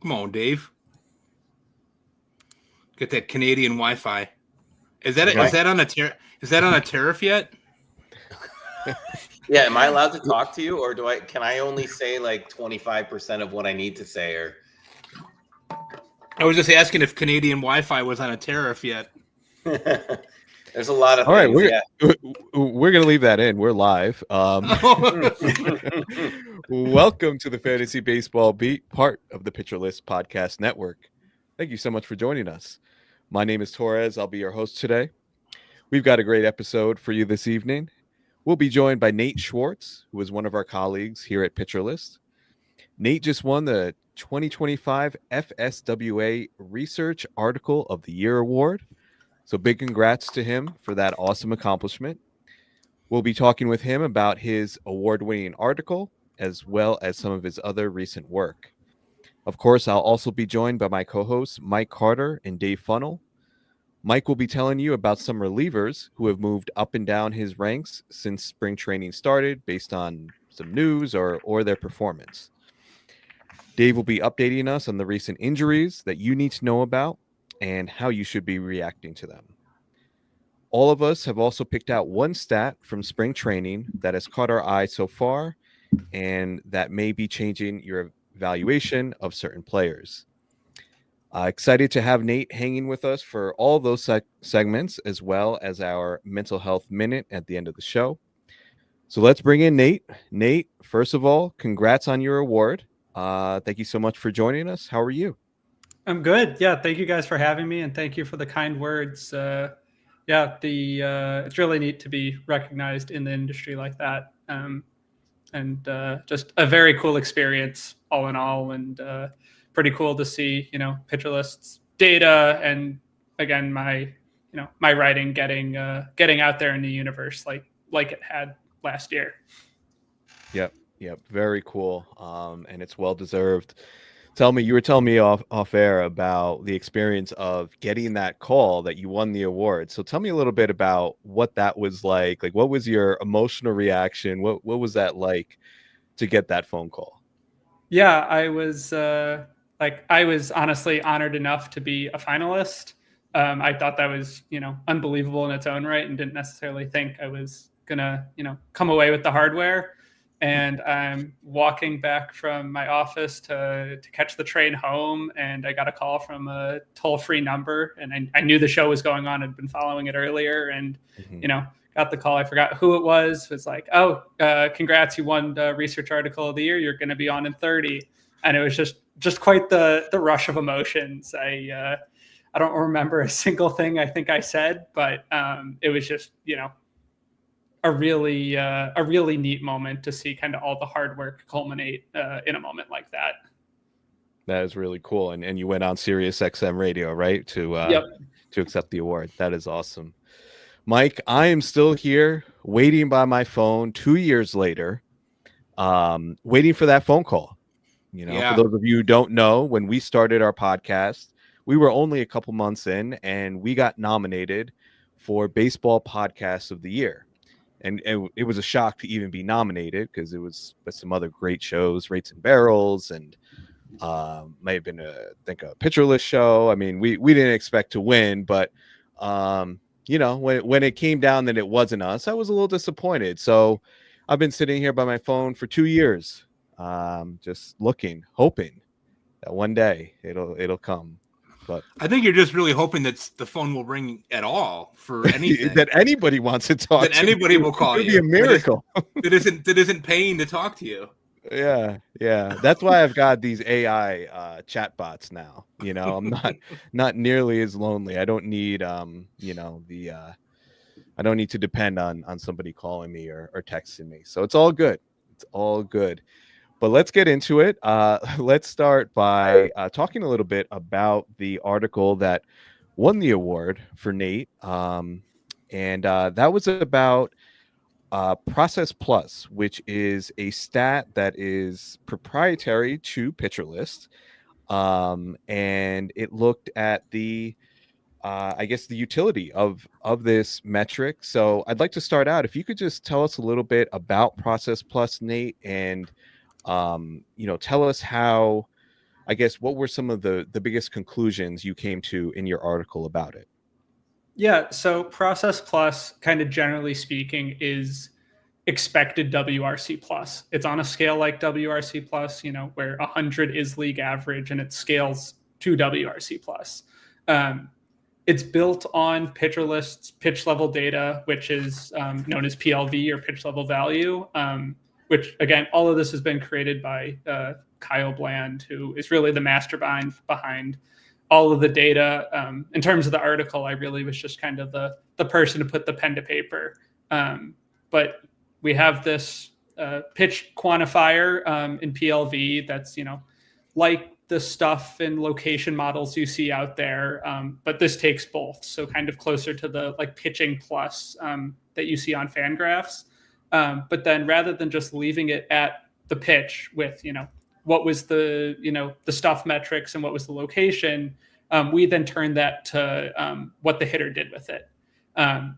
Come on, Dave. Get that Canadian Wi-Fi. Is that on a tariff yet? Yeah, am I allowed to talk to you, or can I only say like 25% of what I need to say? Or I was just asking if Canadian Wi-Fi was on a tariff yet. There's a lot of All things. Right, we're gonna leave that in. We're live. Welcome to the Fantasy Baseball Beat, part of the Pitcher List Podcast Network. Thank you so much for joining us. My name is Torres. I'll be your host today. We've got a great episode for you this evening. We'll be joined by Nate Schwartz, who is one of our colleagues here at Pitcher List. Nate just won the 2025 FSWA Research Article of the Year Award. So big congrats to him for that awesome accomplishment. We'll be talking with him about his award-winning article, as well as some of his other recent work. Of course, I'll also be joined by my co-hosts, Mike Carter and Dave Funnell. Mike will be telling you about some relievers who have moved up and down his ranks since spring training started based on some news or their performance. Dave will be updating us on the recent injuries that you need to know about and how you should be reacting to them. All of us have also picked out one stat from spring training that has caught our eye so far and that may be changing your evaluation of certain players. Excited to have Nate hanging with us for all those segments, as well as our mental health minute at the end of the show. So let's bring in Nate. Nate, first of all, congrats on your award. Thank you so much for joining us. How are you? I'm good. Yeah, thank you guys for having me, and thank you for the kind words. It's really neat to be recognized in the industry like that, and just a very cool experience all in all, and pretty cool to see, Pitcher List's data, and again, my writing getting out there in the universe like it had last year. Yep, very cool, and it's well deserved. You were telling me off air about the experience of getting that call that you won the award. So tell me a little bit about what that was like. Like, what was your emotional reaction? What was that like to get that phone call? Yeah, I was honestly honored enough to be a finalist. I thought that was, unbelievable in its own right, and didn't necessarily think I was gonna, come away with the hardware. And I'm walking back from my office to catch the train home, and I got a call from a toll-free number, and I knew the show was going on. I'd been following it earlier, and got the call. I forgot who it was. It was like, congrats, you won the Research Article of the Year. You're going to be on in 30. And it was just quite the rush of emotions. I don't remember a single thing I think I said, but it was just, a really neat moment to see kind of all the hard work culminate in a moment like that. That is really cool. And you went on Sirius XM radio, right? To accept the award. That is awesome. Mike, I am still here waiting by my phone 2 years later, waiting for that phone call. For those of you who don't know, when we started our podcast, we were only a couple months in, and we got nominated for Baseball Podcast of the Year. And it was a shock to even be nominated, because it was with some other great shows, Rates and Barrels, and may have been a Pitcher List show. I mean, we didn't expect to win, but when it came down that it wasn't us, I was a little disappointed. So I've been sitting here by my phone for 2 years, just looking, hoping that one day it'll come. But I think you're just really hoping that the phone will ring at all for anything. That anybody wants to talk. That anybody will call you. It'd be a miracle. That isn't paying to talk to you. Yeah. That's why I've got these AI chatbots now. I'm not nearly as lonely. I don't need I don't need to depend on somebody calling me or texting me. So it's all good. It's all good. But let's get into it. Let's start by talking a little bit about the article that won the award for Nate. And that was about Process Plus, which is a stat that is proprietary to Pitcher List. And it looked at the utility of this metric. So I'd like to start out. If you could just tell us a little bit about Process Plus, Nate, and tell us how I guess what were some of the biggest conclusions you came to in your article about it? Yeah, so Process Plus, kind of generally speaking, is expected WRC plus. It's on a scale like WRC plus, where 100 is league average, and it scales to WRC plus. It's built on PitcherList's pitch level data, which is known as PLV, or pitch level value, which, again, all of this has been created by Kyle Bland, who is really the mastermind behind all of the data. In terms of the article, I really was just kind of the person to put the pen to paper. But we have this pitch quantifier in PLV that's, like the stuff and location models you see out there, but this takes both. So kind of closer to the like pitching plus that you see on Fangraphs. But then rather than just leaving it at the pitch with, what was the, the stuff metrics and what was the location, we then turned that to what the hitter did with it.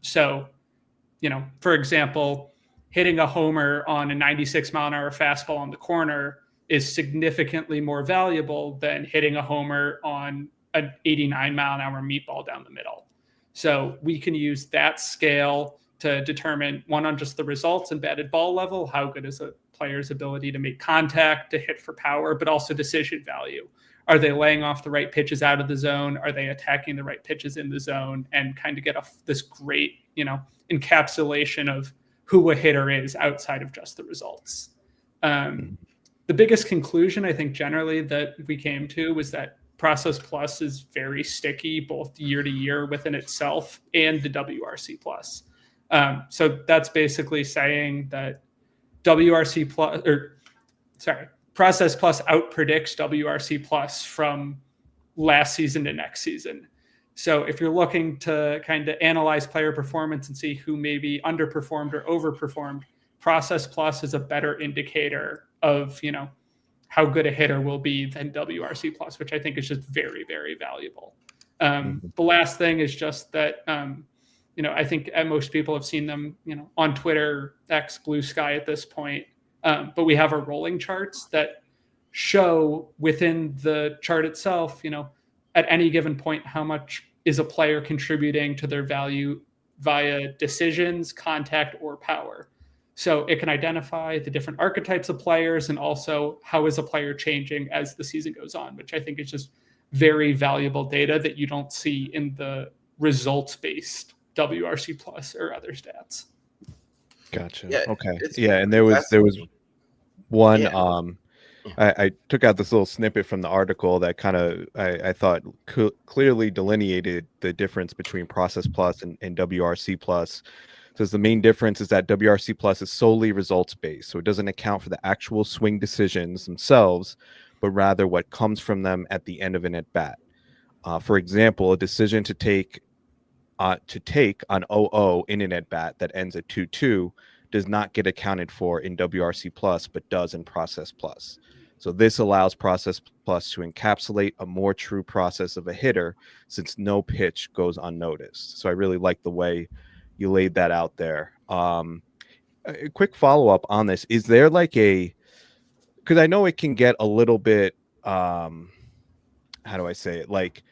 So, for example, hitting a homer on a 96 mile an hour fastball on the corner is significantly more valuable than hitting a homer on an 89 mile an hour meatball down the middle. So we can use that scale to determine, one, on just the results and batted ball level, how good is a player's ability to make contact, to hit for power, but also decision value. Are they laying off the right pitches out of the zone? Are they attacking the right pitches in the zone? And kind of get this great, encapsulation of who a hitter is outside of just the results. The biggest conclusion, I think, generally that we came to was that Process Plus is very sticky, both year to year within itself and the WRC Plus. So that's basically saying that Process Plus outpredicts WRC Plus from last season to next season. So if you're looking to kind of analyze player performance and see who maybe underperformed or overperformed, Process Plus is a better indicator of, how good a hitter will be than WRC Plus, which I think is just very, very valuable. The last thing is just that, I think most people have seen them, on Twitter, X, Blue Sky at this point. But we have our rolling charts that show within the chart itself, at any given point, how much is a player contributing to their value via decisions, contact, or power. So it can identify the different archetypes of players and also how is a player changing as the season goes on, which I think is just very valuable data that you don't see in the results-based WRC Plus or other stats. Gotcha. Yeah, okay. Yeah, and there was one. Yeah. I took out this little snippet from the article that kind of I thought clearly delineated the difference between Process Plus and WRC Plus. So the main difference is that WRC Plus is solely results based, so it doesn't account for the actual swing decisions themselves, but rather what comes from them at the end of an at bat. For example, a decision to take on 0-0 in an at bat that ends at 2-2 does not get accounted for in WRC Plus, but does in Process Plus. So this allows Process Plus to encapsulate a more true process of a hitter, since no pitch goes unnoticed. So I really like the way you laid that out there. A quick follow-up on this. Is there because I know it can get a little bit, how do I say it? Like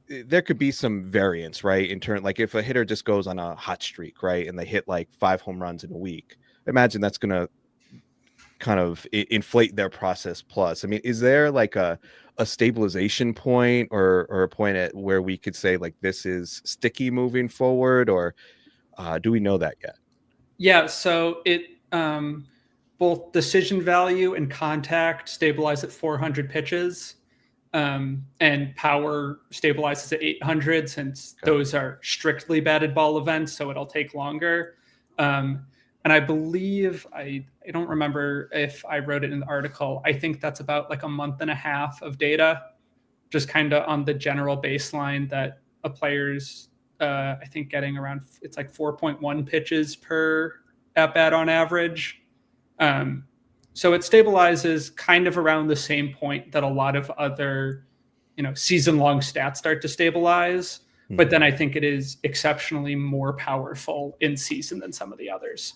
there could be some variance, right? In turn, like if a hitter just goes on a hot streak, right, and they hit like 5 home runs in a week, imagine that's going to kind of inflate their Process Plus. I mean, is there like a stabilization point or a point at where we could say like this is sticky moving forward, or do we know that yet? Yeah, so it both decision value and contact stabilize at 400 pitches, and power stabilizes at 800, since those are strictly batted ball events, so it'll take longer. And I believe, I don't remember if I wrote it in the article, I think that's about like a month and a half of data, just kind of on the general baseline that a player's, I think getting around, it's like 4.1 pitches per at-bat on average. So it stabilizes kind of around the same point that a lot of other, season-long stats start to stabilize. Mm-hmm. But then I think it is exceptionally more powerful in season than some of the others.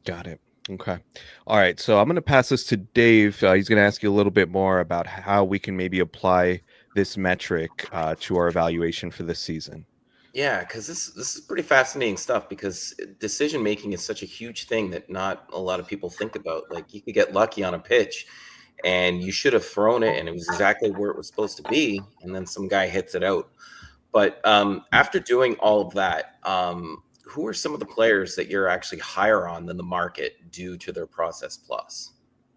Got it. Okay. All right. So I'm going to pass this to Dave. He's going to ask you a little bit more about how we can maybe apply this metric to our evaluation for this season. Yeah, because this is pretty fascinating stuff because decision making is such a huge thing that not a lot of people think about. Like you could get lucky on a pitch and you should have thrown it and it was exactly where it was supposed to be, and then some guy hits it out. But after doing all of that, who are some of the players that you're actually higher on than the market due to their process plus?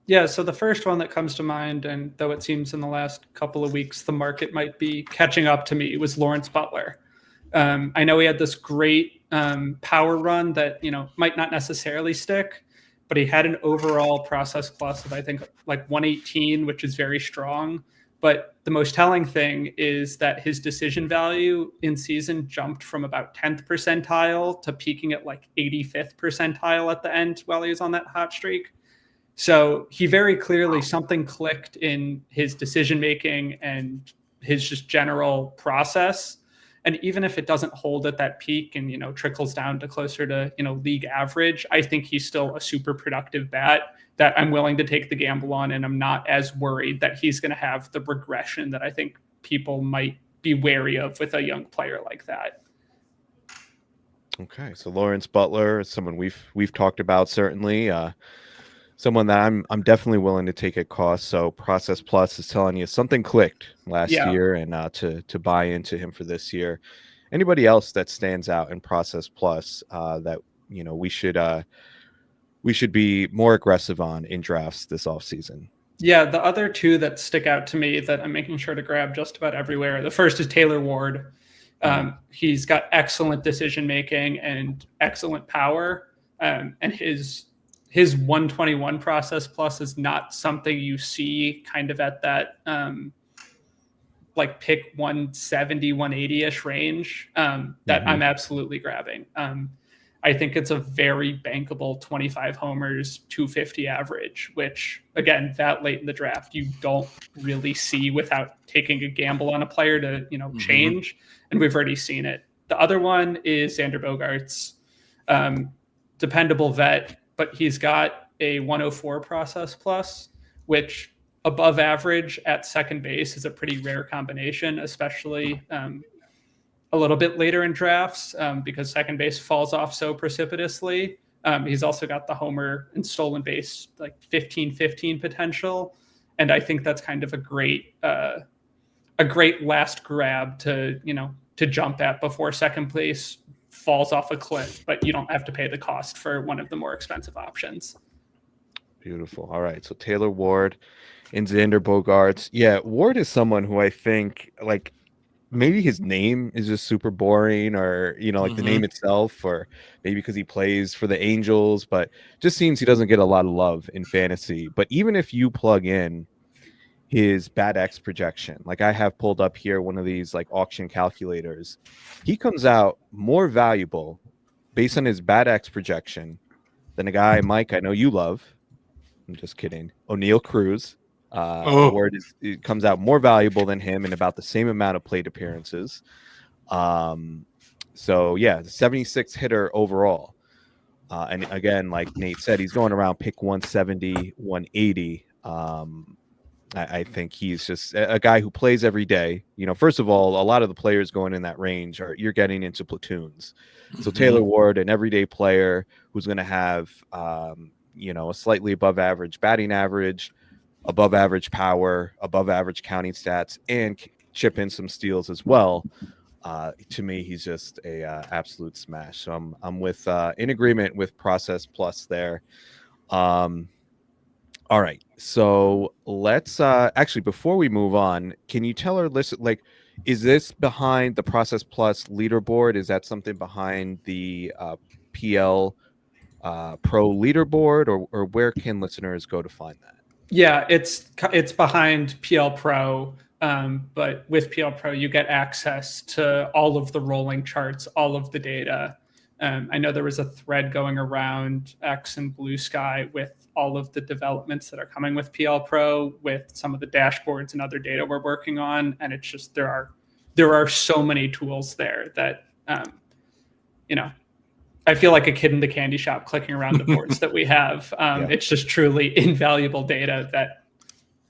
Yeah, so the first one that comes to mind, and though it seems in the last couple of weeks the market might be catching up to me, was Lawrence Butler. I know he had this great power run that might not necessarily stick, but he had an overall process plus of I think like 118, which is very strong. But the most telling thing is that his decision value in season jumped from about 10th percentile to peaking at like 85th percentile at the end while he was on that hot streak. So he very clearly something clicked in his decision making and his just general process. And even if it doesn't hold at that peak and trickles down to closer to league average, I think he's still a super productive bat that I'm willing to take the gamble on, and I'm not as worried that he's going to have the regression that I think people might be wary of with a young player like that. Okay, so Lawrence Butler is someone we've talked about, certainly. Someone that I'm definitely willing to take at cost. So Process Plus is telling you something clicked last year, and to buy into him for this year. Anybody else that stands out in Process Plus that we should be more aggressive on in drafts this offseason? Yeah, the other two that stick out to me that I'm making sure to grab just about everywhere. The first is Taylor Ward. He's got excellent decision making and excellent power, and his 121 process plus is not something you see kind of at that like pick 170, 180-ish range that I'm absolutely grabbing. I think it's a very bankable 25 homers, 250 average, which again, that late in the draft, you don't really see without taking a gamble on a player to, change. And we've already seen it. The other one is Xander Bogaerts, dependable vet, but he's got a 104 process plus, which above average at second base is a pretty rare combination, especially a little bit later in drafts because second base falls off so precipitously. He's also got the homer and stolen base, like 15-15 potential. And I think that's kind of a great last grab to jump at before second base falls off a cliff, but you don't have to pay the cost for one of the more expensive options. Beautiful. All right. So Taylor Ward and Xander Bogaerts. Yeah, Ward is someone who I think like maybe his name is just super boring, or like the name itself, or maybe because he plays for the Angels, but just seems he doesn't get a lot of love in fantasy. But even if you plug in his bat X projection, like I have pulled up here one of these like auction calculators, he comes out more valuable based on his bat X projection than a guy, Mike, I know you love. I'm just kidding. O'Neal Cruz. Ward it comes out more valuable than him in about the same amount of plate appearances. So yeah, 76 hitter overall. And again, like Nate said, he's going around pick 170, 180. I think he's just a guy who plays every day. First of all, a lot of the players going in that range you're getting into platoons. So Taylor Ward, an everyday player who's going to have, a slightly above average batting average, above average power, above average counting stats, and chip in some steals as well. To me, he's just a absolute smash. So I'm with in agreement with Process Plus there. All right. So let's actually, before we move on, can you tell our list, like, is this behind the Process Plus leaderboard? Is that something behind the PL Pro leaderboard, or where can listeners go to find that? Yeah, it's behind PL Pro, but with PL Pro, you get access to all of the rolling charts, all of the data. I know there was a thread going around X and Blue Sky with all of the developments that are coming with PL Pro, with some of the dashboards and other data we're working on, and it's just there are so many tools there that I feel like a kid in the candy shop clicking around the boards that we have. It's just truly invaluable data that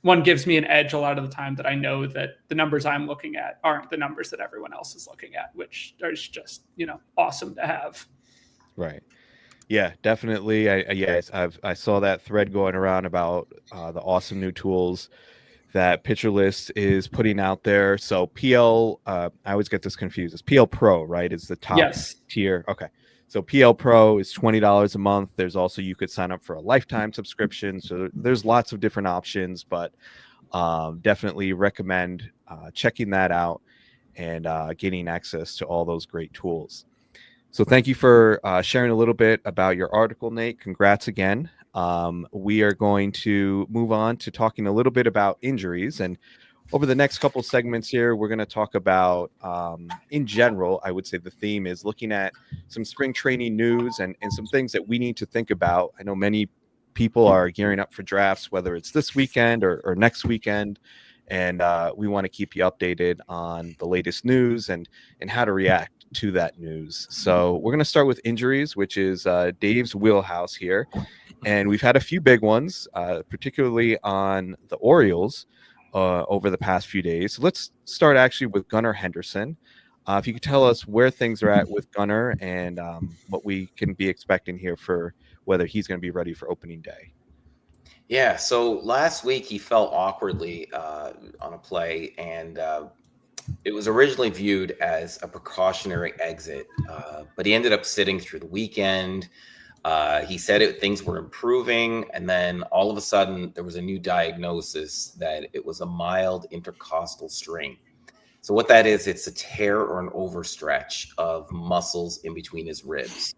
one gives me an edge a lot of the time, that I know that the numbers I'm looking at aren't the numbers that everyone else is looking at, which is just, awesome to have. Right. Yeah, definitely. I saw that thread going around about the awesome new tools that Pitcher List is putting out there. So PL, I always get this confused. It's PL Pro, right? Is the top tier. Okay. So PL Pro is $20 a month. There's also, you could sign up for a lifetime subscription. So there's lots of different options, but definitely recommend checking that out and getting access to all those great tools. So thank you for sharing a little bit about your article, Nate. Congrats again. We are going to move on to talking a little bit about injuries. And over the next couple segments here, we're going to talk about, in general, I would say the theme is looking at some spring training news and some things that we need to think about. I know many people are gearing up for drafts, whether it's this weekend or next weekend. And we want to keep you updated on the latest news and how to react to that news. So we're going to start with injuries, which is Dave's wheelhouse here. And we've had a few big ones, particularly on the Orioles over the past few days. So let's start actually with Gunnar Henderson. If you could tell us where things are at with Gunnar and what we can be expecting here for whether he's going to be ready for opening day. Yeah, so last week he fell awkwardly on a play, and it was originally viewed as a precautionary exit, but he ended up sitting through the weekend. He said things were improving, and then all of a sudden there was a new diagnosis that it was a mild intercostal strain. So what that is, it's a tear or an overstretch of muscles in between his ribs.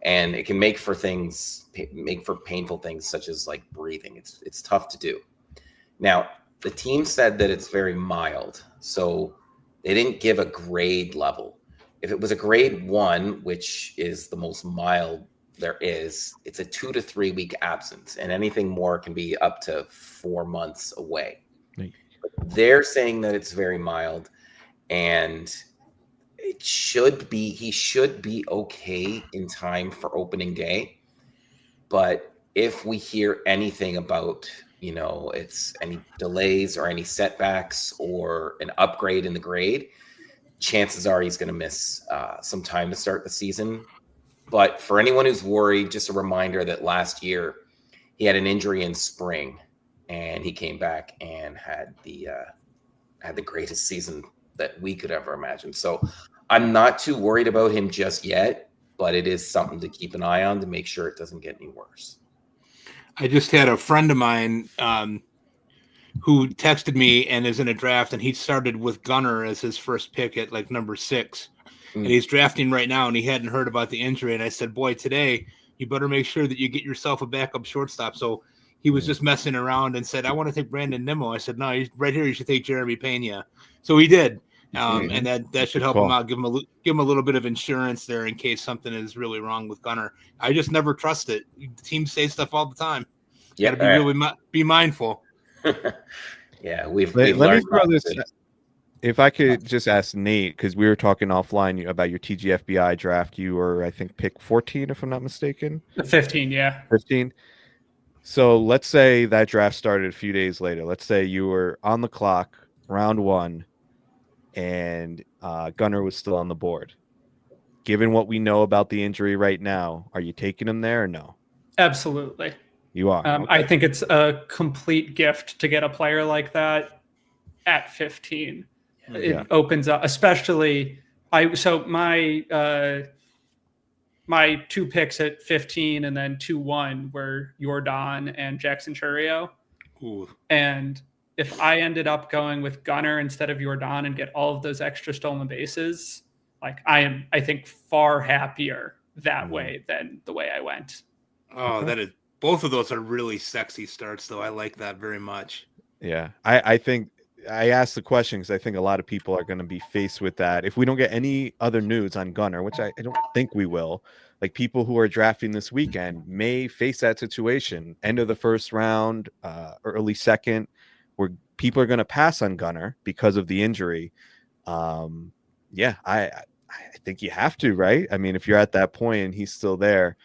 And it can make for painful things such as like breathing. It's tough to do. Now, the team said that it's very mild, so they didn't give a grade level. If it was a grade 1, which is the most mild there is, it's a 2 to 3 week absence, and anything more can be up to 4 months away. Right. They're saying that it's very mild, and he should be okay in time for opening day. But if we hear anything about, it's any delays or any setbacks or an upgrade in the grade, chances are he's going to miss some time to start the season. But for anyone who's worried, just a reminder that last year he had an injury in spring, and he came back and had the greatest season that we could ever imagine. So I'm not too worried about him just yet, but it is something to keep an eye on to make sure it doesn't get any worse. I just had a friend of mine who texted me and is in a draft, and he started with Gunnar as his first pick at like number 6. And he's drafting right now, and he hadn't heard about the injury. And I said, boy, today you better make sure that you get yourself a backup shortstop. So he was just messing around and said, I want to take Brandon Nimmo. I said, no, right here you should take Jeremy Pena. So he did. And that should help him out, give him a little bit of insurance there in case something is really wrong with Gunnar. I just never trust it. The teams say stuff all the time. You got to be really be mindful. Yeah, we've let learned me throw this. If I could just ask Nate, because we were talking offline about your TGFBI draft. You were, I think, pick 14, if I'm not mistaken. 15, yeah. 15. So let's say that draft started a few days later. Let's say you were on the clock, round 1, and Gunnar was still on the board. Given what we know about the injury right now, are you taking him there or no? Absolutely. You are. Okay. I think it's a complete gift to get a player like that at 15. It opens up, especially my 2 picks at 15 and then 2-1 were Yordan and Jackson Chourio. Ooh. And if I ended up going with Gunnar instead of Yordan and get all of those extra stolen bases, like I think far happier that way than the way I went. Oh, that is, both of those are really sexy starts, though. I like that very much. Yeah, I think I asked the question because I think a lot of people are going to be faced with that. If we don't get any other news on Gunnar, which I don't think we will, like people who are drafting this weekend may face that situation. End of the first round, early second, where people are going to pass on Gunnar because of the injury. I I think you have to, right? I mean, if you're at that point and he's still there,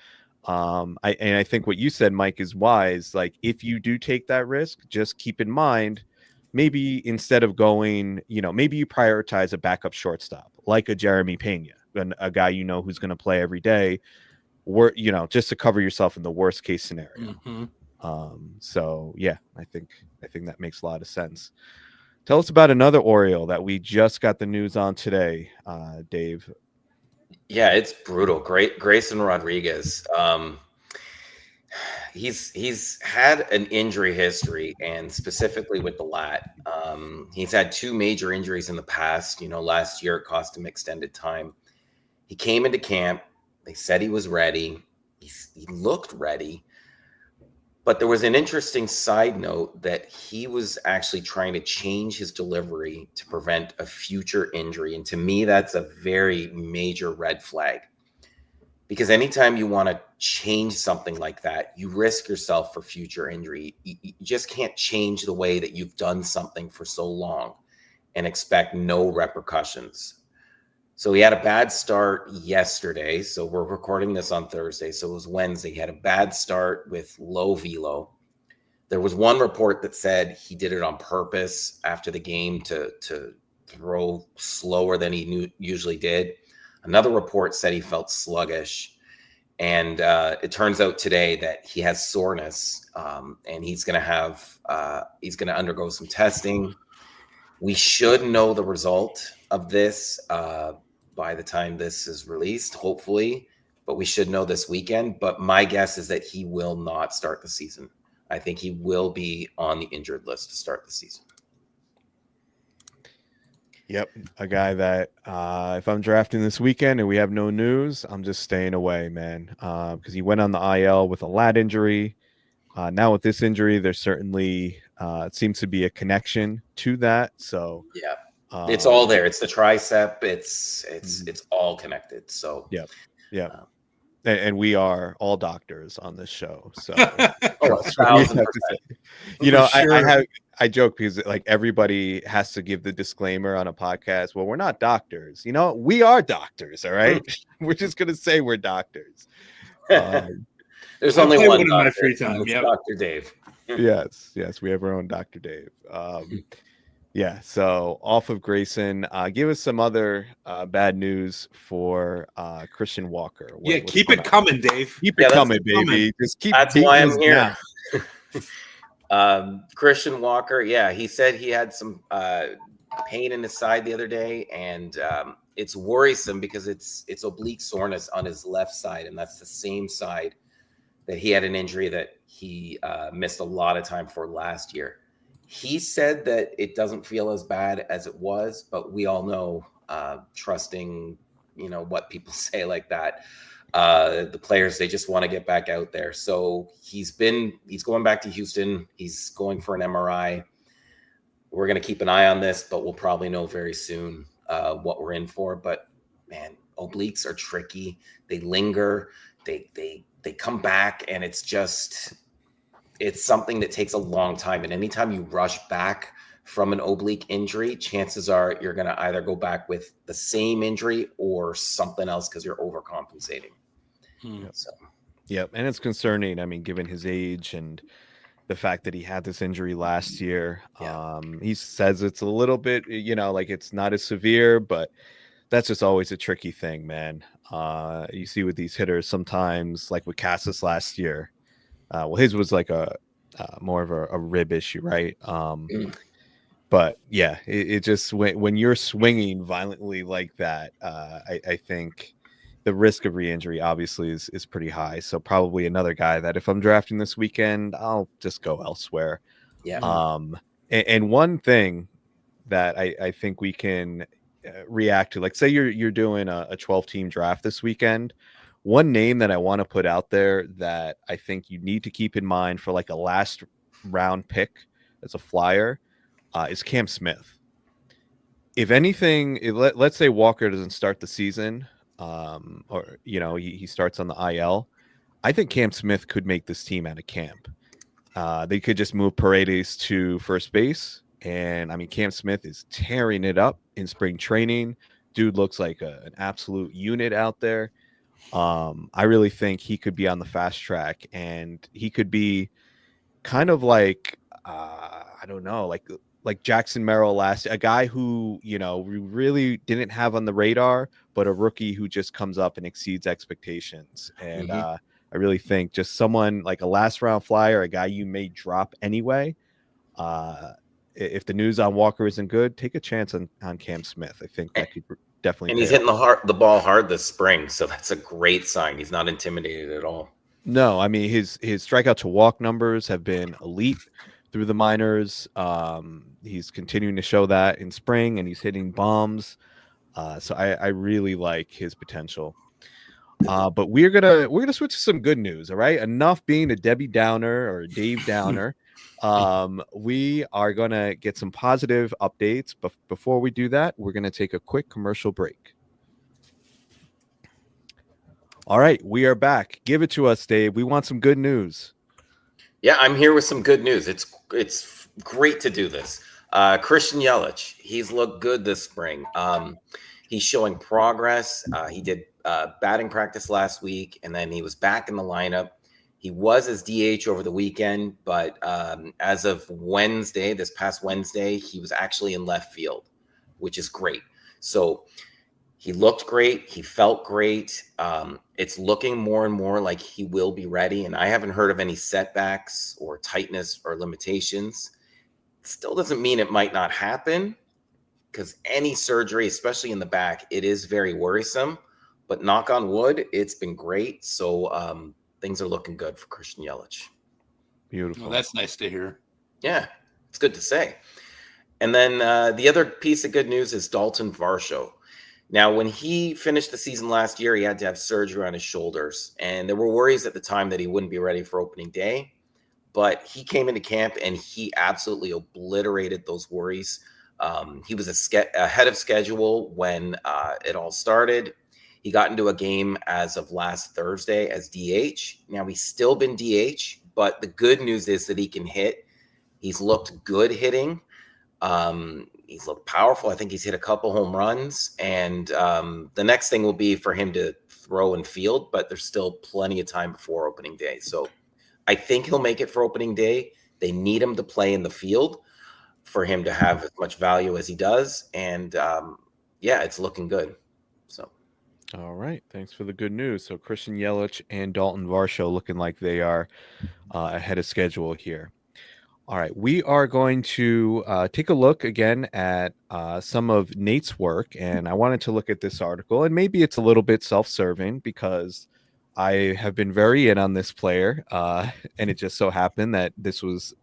I think what you said, Mike, is wise. Like, if you do take that risk, just keep in mind, maybe instead of going, maybe you prioritize a backup shortstop like a Jeremy Pena, a guy who's going to play every day, or just to cover yourself in the worst case scenario. So yeah, I think that makes a lot of sense. Tell us about another Oriole that we just got the news on today, Dave. Yeah, it's brutal. Grayson Rodriguez. He's had an injury history, and specifically with the lat. He's had 2 major injuries in the past. Last year it cost him extended time. He came into camp. They said he was ready. He looked ready. But there was an interesting side note that he was actually trying to change his delivery to prevent a future injury. And to me, that's a very major red flag. Because anytime you want to change something like that, you risk yourself for future injury. You just can't change the way that you've done something for so long and expect no repercussions. So he had a bad start yesterday. So we're recording this on Thursday. So it was Wednesday. He had a bad start with low velo. There was one report that said he did it on purpose after the game to throw slower than he usually did. Another report said he felt sluggish. And it turns out today that he has soreness, and he's going to undergo some testing. We should know the result of this by the time this is released, hopefully, but we should know this weekend. But my guess is that he will not start the season. I think he will be on the injured list to start the season. Yep, a guy that if I'm drafting this weekend and we have no news, I'm just staying away, man, because he went on the IL with a lat injury. Now with this injury, there's certainly it seems to be a connection to that. So yeah. It's all there. It's the tricep. It's all connected. So yeah. And we are all doctors on this show. So 1,000%. I joke because like everybody has to give the disclaimer on a podcast. Well, we're not doctors. We are doctors. All right. We're just gonna say we're doctors. There's only one in my free time. It's Dr. Dave. Yes, we have our own Dr. Dave. Yeah, so off of Grayson, give us some other bad news for Christian Walker. Keep it coming, Dave. Keep it coming, baby. Just keep. That's why I'm here. Christian Walker, he said he had some pain in his side the other day, and it's worrisome because it's oblique soreness on his left side, and that's the same side that he had an injury that he missed a lot of time for last year. He said that it doesn't feel as bad as it was, but we all know, trusting, what people say like that. The players, they just want to get back out there. So he's going back to Houston. He's going for an MRI. We're going to keep an eye on this, but we'll probably know very soon what we're in for. But man, obliques are tricky. They linger. They come back, and it's something that takes a long time. And anytime you rush back from an oblique injury, chances are you're going to either go back with the same injury or something else because you're overcompensating. So, and it's concerning. I mean, given his age and the fact that he had this injury last year, he says it's a little bit, like it's not as severe, but that's just always a tricky thing, man. You see with these hitters sometimes, like with Cassis last year. His was like a more of a rib issue, right? But yeah, it just when you're swinging violently like that, I think the risk of re-injury obviously is pretty high. So probably another guy that if I'm drafting this weekend, I'll just go elsewhere. Yeah. And one thing that I think we can react to, like say you're doing a 12-team draft this weekend. One name that I want to put out there that I think you need to keep in mind for like a last round pick as a flyer is Cam Smith. If anything, let's say Walker doesn't start the season, or he starts on the IL. I think Cam Smith could make this team out of camp. They could just move Paredes to first base, and I mean Cam Smith is tearing it up in spring training. dude looks like an absolute unit out there. I really think he could be on the fast track, and he could be kind of like I don't know, like Jackson Merrill a guy who, you know, we really didn't have on the radar, but a rookie who just comes up and exceeds expectations. And I really think just someone like a last round flyer, a guy you may drop anyway. If the news on Walker isn't good, take a chance on Cam Smith. I think that could definitely. And he's hitting the ball hard this spring, so that's a great sign. He's not intimidated at all. No, I mean his strikeout to walk numbers have been elite through the minors. He's continuing to show that in spring, and he's hitting bombs. So I really like his potential. But we're gonna switch to some good news. All right, enough being a Debbie Downer or a Dave Downer. We are gonna get some positive updates, but before we do that, we're gonna take a quick commercial break. All right, we are back. Give it to us, Dave. We want some good news. Yeah, I'm here with some good news. It's great to do this. Christian Yelich, he's looked good this spring. He's showing progress. He did batting practice last week, and then he was back in the lineup. He was as DH over the weekend, but as of Wednesday, this past Wednesday, he was actually in left field, which is great. So he looked great. He felt great. It's looking more and more like he will be ready. And I haven't heard of any setbacks or tightness or limitations. Still doesn't mean it might not happen, because any surgery, especially in the back, it is very worrisome. But knock on wood, it's been great. So things are looking good for Christian Yelich. Beautiful. Well, that's nice to hear. Yeah, it's good to say. And then the other piece of good news is Dalton Varsho. Now, when he finished the season last year, he had to have surgery on his shoulders. And there were worries at the time that he wouldn't be ready for opening day. But he came into camp and he absolutely obliterated those worries. He was ahead of schedule when it all started. He got into a game as of last Thursday as DH. Now, he's still been DH, but the good news is that he can hit. He's looked good hitting. He's looked powerful. I think he's hit a couple home runs. And the next thing will be for him to throw and field, but there's still plenty of time before opening day. So I think he'll make it for opening day. They need him to play in the field for him to have as much value as he does. And yeah, it's looking good. So. All right. Thanks for the good news. So Christian Yelich and Dalton Varsho looking like they are ahead of schedule here. All right. We are going to take a look again at some of Nate's work. And I wanted to look at this article. And maybe it's a little bit self-serving because I have been very in on this player. And it just so happened that this was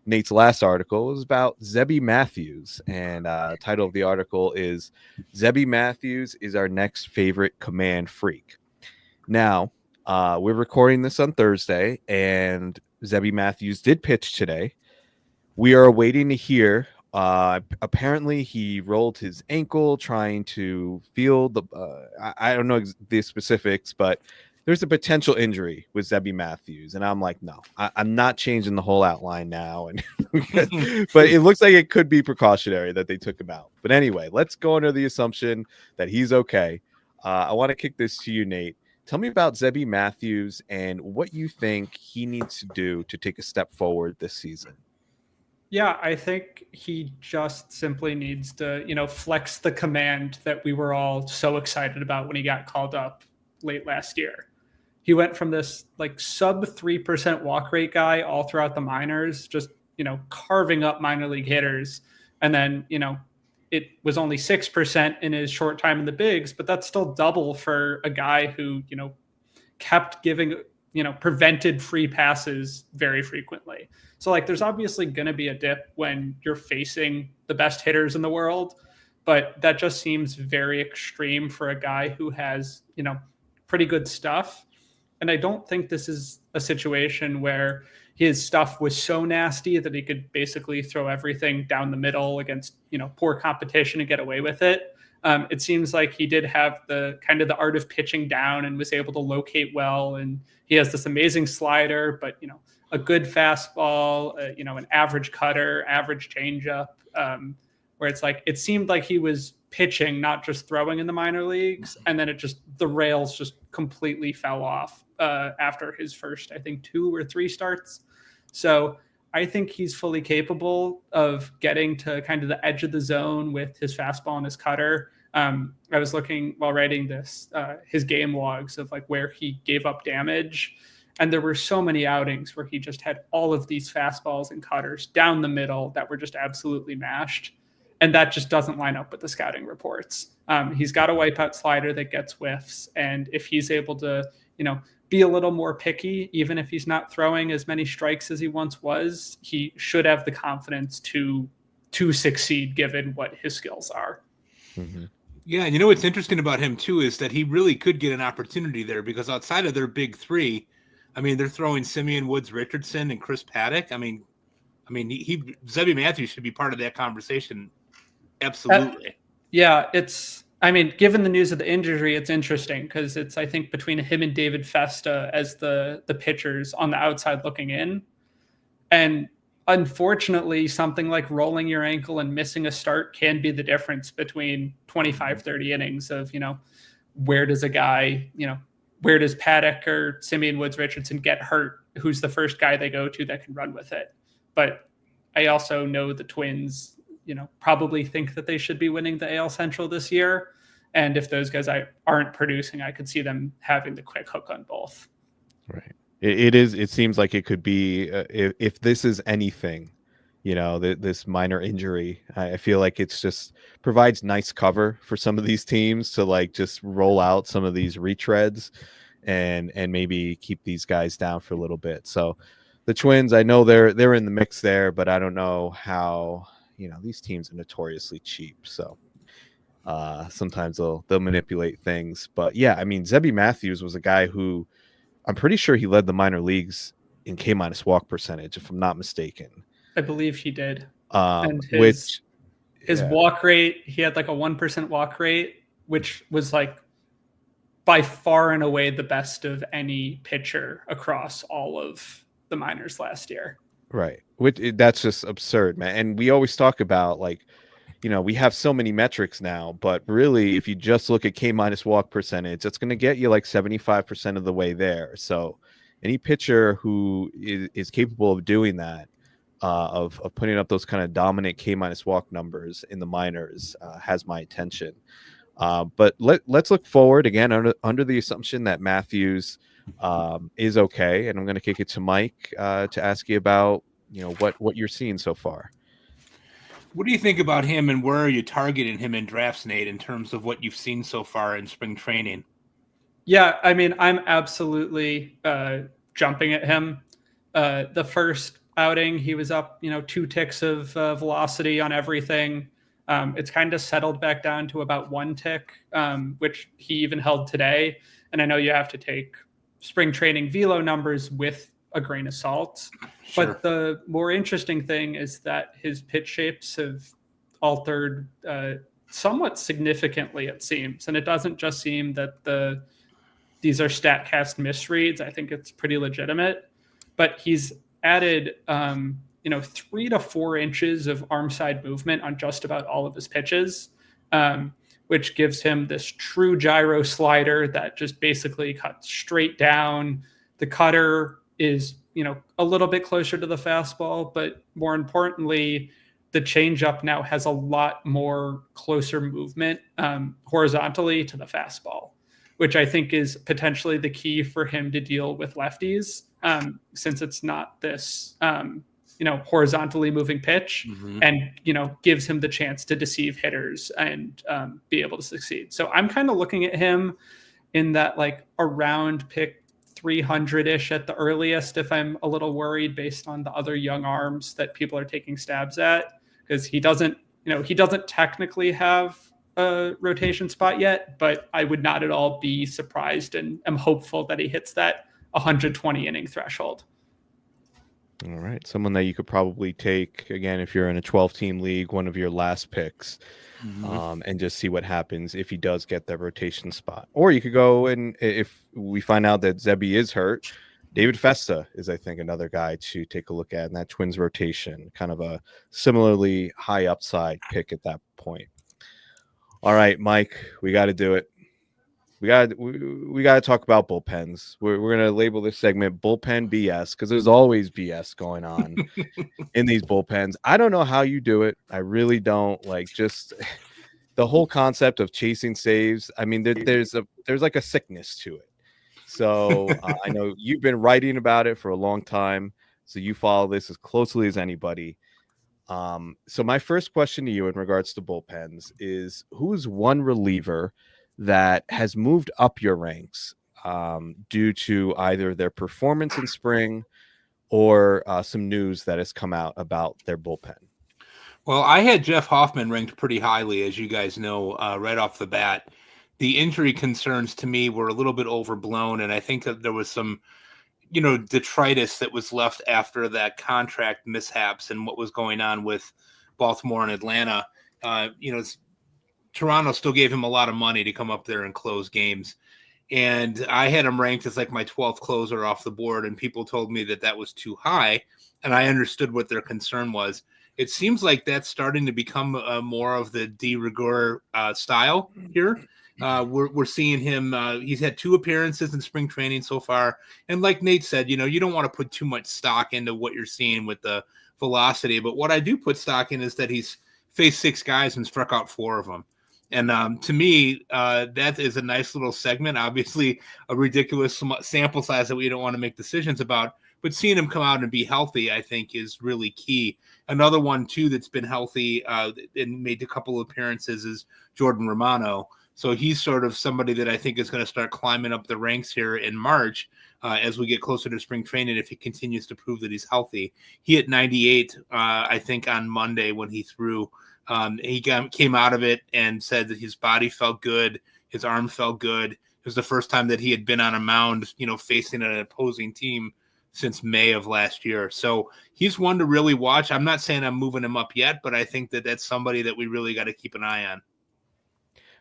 Nate's last article. It was about Zebby Matthews. And title of the article is Zebby Matthews is our next favorite command freak. Now, we're recording this on Thursday, and Zebby Matthews did pitch today. We are waiting to hear. Apparently, he rolled his ankle trying to field the. I don't know the specifics, but there's a potential injury with Zebby Matthews, and I'm like, no, I'm not changing the whole outline now. And but it looks like it could be precautionary that they took him out. But anyway, let's go under the assumption that he's okay. I want to kick this to you, Nate. Tell me about Zebby Matthews and what you think he needs to do to take a step forward this season. Yeah, I think he just simply needs to, flex the command that we were all so excited about when he got called up late last year. He went from this like sub 3% walk rate guy all throughout the minors, just, carving up minor league hitters. And then, it was only 6% in his short time in the bigs, but that's still double for a guy who, kept giving, prevented free passes very frequently. So like, there's obviously going to be a dip when you're facing the best hitters in the world, but that just seems very extreme for a guy who has, pretty good stuff. And I don't think this is a situation where his stuff was so nasty that he could basically throw everything down the middle against, poor competition and get away with it. It seems like he did have the kind of the art of pitching down and was able to locate well. And he has this amazing slider, but, a good fastball, an average cutter, average changeup. where it's like it seemed like he was pitching, not just throwing in the minor leagues, and then the rails just completely fell off after his first, I think, 2 or 3 starts. So I think he's fully capable of getting to kind of the edge of the zone with his fastball and his cutter. I was looking while writing this, his game logs of like where he gave up damage. And there were so many outings where he just had all of these fastballs and cutters down the middle that were just absolutely mashed. And that just doesn't line up with the scouting reports. He's got a wipeout slider that gets whiffs. And if he's able to, be a little more picky, even if he's not throwing as many strikes as he once was, he should have the confidence to succeed given what his skills are. Mm-hmm. Yeah, and what's interesting about him too is that he really could get an opportunity there, because outside of their big 3, I mean, they're throwing Simeon, Woods, Richardson, and Chris Paddock. I mean, Zebby Matthews should be part of that conversation. Absolutely. Given the news of the injury, it's interesting because it's, I think, between him and David Festa as the pitchers on the outside looking in. And unfortunately, something like rolling your ankle and missing a start can be the difference between 25, 30 innings of, where does Paddock or Simeon, Woods, Richardson get hurt? Who's the first guy they go to that can run with it? But I also know the Twins probably think that they should be winning the AL Central this year. And if those guys aren't producing, I could see them having the quick hook on both. Right. It seems like it could be, if this is anything, this minor injury, I feel like it's just provides nice cover for some of these teams to like just roll out some of these retreads and maybe keep these guys down for a little bit. So the Twins, I know they're in the mix there, but I don't know how, these teams are notoriously cheap. So sometimes they'll manipulate things. But yeah, I mean, Zebby Matthews was a guy who I'm pretty sure he led the minor leagues in K- walk percentage, if I'm not mistaken. I believe he did. And his walk rate, he had like a 1% walk rate, which was like by far and away the best of any pitcher across all of the minors last year. Right. That's just absurd, man. And we always talk about like, we have so many metrics now, but really if you just look at K- walk percentage, that's going to get you like 75% of the way there. So any pitcher who is capable of doing that, of putting up those kind of dominant K- walk numbers in the minors has my attention. But let's look forward again under the assumption that Matthews is okay. And I'm going to kick it to Mike to ask you about, what you're seeing so far. What do you think about him, and where are you targeting him in drafts, Nate, in terms of what you've seen so far in spring training? Yeah, I mean, I'm absolutely jumping at him. The first outing, he was up, 2 ticks of velocity on everything. It's kind of settled back down to about 1 tick, which he even held today. And I know you have to take spring training velo numbers with a grain of salt. Sure. But the more interesting thing is that his pitch shapes have altered somewhat significantly, it seems. And it doesn't just seem that these are StatCast misreads. I think it's pretty legitimate. But he's added 3 to 4 inches of arm side movement on just about all of his pitches, which gives him this true gyro slider that just basically cuts straight down. The cutter is, a little bit closer to the fastball, but more importantly, the changeup now has a lot more closer movement horizontally to the fastball, which I think is potentially the key for him to deal with lefties, since it's not this, horizontally moving pitch, and, gives him the chance to deceive hitters and be able to succeed. So I'm kind of looking at him in that like around pick 300-ish at the earliest, if I'm a little worried based on the other young arms that people are taking stabs at, because he doesn't technically have a rotation spot yet, but I would not at all be surprised and am hopeful that he hits that 120 inning threshold. All right. Someone that you could probably take, again, if you're in a 12-team league, one of your last picks, and just see what happens if he does get that rotation spot. Or you could go, and if we find out that Zebby is hurt, David Festa is, I think, another guy to take a look at in that Twins rotation, kind of a similarly high upside pick at that point. All right, Mike, we got to do it. We got to talk about bullpens. We're going to label this segment bullpen BS because there's always BS going on in these bullpens. I don't know how you do it. I really don't. Like, just the whole concept of chasing saves. I mean, there's like a sickness to it. So I know you've been writing about it for a long time, so you follow this as closely as anybody. So my first question to you in regards to bullpens is, who's one reliever that has moved up your ranks due to either their performance in spring or some news that has come out about their bullpen? Well, I had Jeff Hoffman ranked pretty highly, as you guys know, right off the bat. The injury concerns to me were a little bit overblown, and I think that there was some, detritus that was left after that contract mishaps and what was going on with Baltimore and Atlanta. Toronto still gave him a lot of money to come up there and close games. And I had him ranked as like my 12th closer off the board, and people told me that was too high, and I understood what their concern was. It seems like that's starting to become more of the de rigueur style here. We're seeing him. He's had 2 appearances in spring training so far. And like Nate said, you don't want to put too much stock into what you're seeing with the velocity. But what I do put stock in is that he's faced 6 guys and struck out 4 of them. And to me, that is a nice little segment. Obviously, a ridiculous sample size that we don't want to make decisions about. But seeing him come out and be healthy, I think, is really key. Another one, too, that's been healthy and made a couple of appearances is Jordan Romano. So he's sort of somebody that I think is going to start climbing up the ranks here in March as we get closer to spring training if he continues to prove that he's healthy. He hit 98, I think, on Monday when he threw. He came out of it and said that his body felt good. His arm felt good. It was the first time that he had been on a mound, facing an opposing team since May of last year. So he's one to really watch. I'm not saying I'm moving him up yet, but I think that that's somebody that we really got to keep an eye on.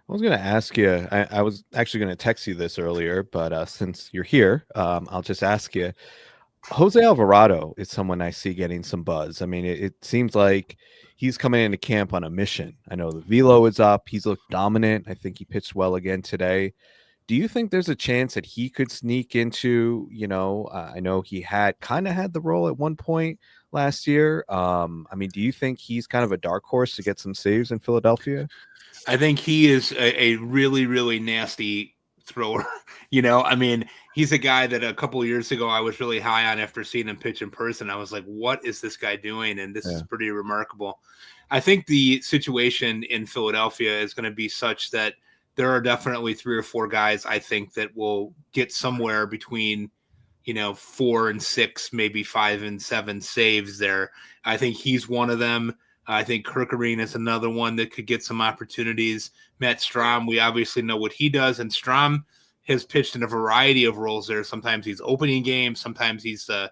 I was going to ask you, I was actually going to text you this earlier, but since you're here, I'll just ask you. Jose Alvarado is someone I see getting some buzz. I mean, it seems like he's coming into camp on a mission. I know the velo is up. He's looked dominant. I think he pitched well again today. Do you think there's a chance that he could sneak into, I know he had the role at one point last year. I mean, do you think he's kind of a dark horse to get some saves in Philadelphia? I think he is a really, really nasty thrower. I mean, he's a guy that a couple of years ago I was really high on after seeing him pitch in person. I was like, what is this guy doing? And this is pretty remarkable. I think the situation in Philadelphia is going to be such that there are definitely 3 or 4 guys I think that will get somewhere between, 4 and 6, maybe 5 and 7 saves there. I think he's one of them. I think Kirkerine is another one that could get some opportunities. Matt Strahm, we obviously know what he does, and Strahm has pitched in a variety of roles there. Sometimes he's opening games, sometimes he's the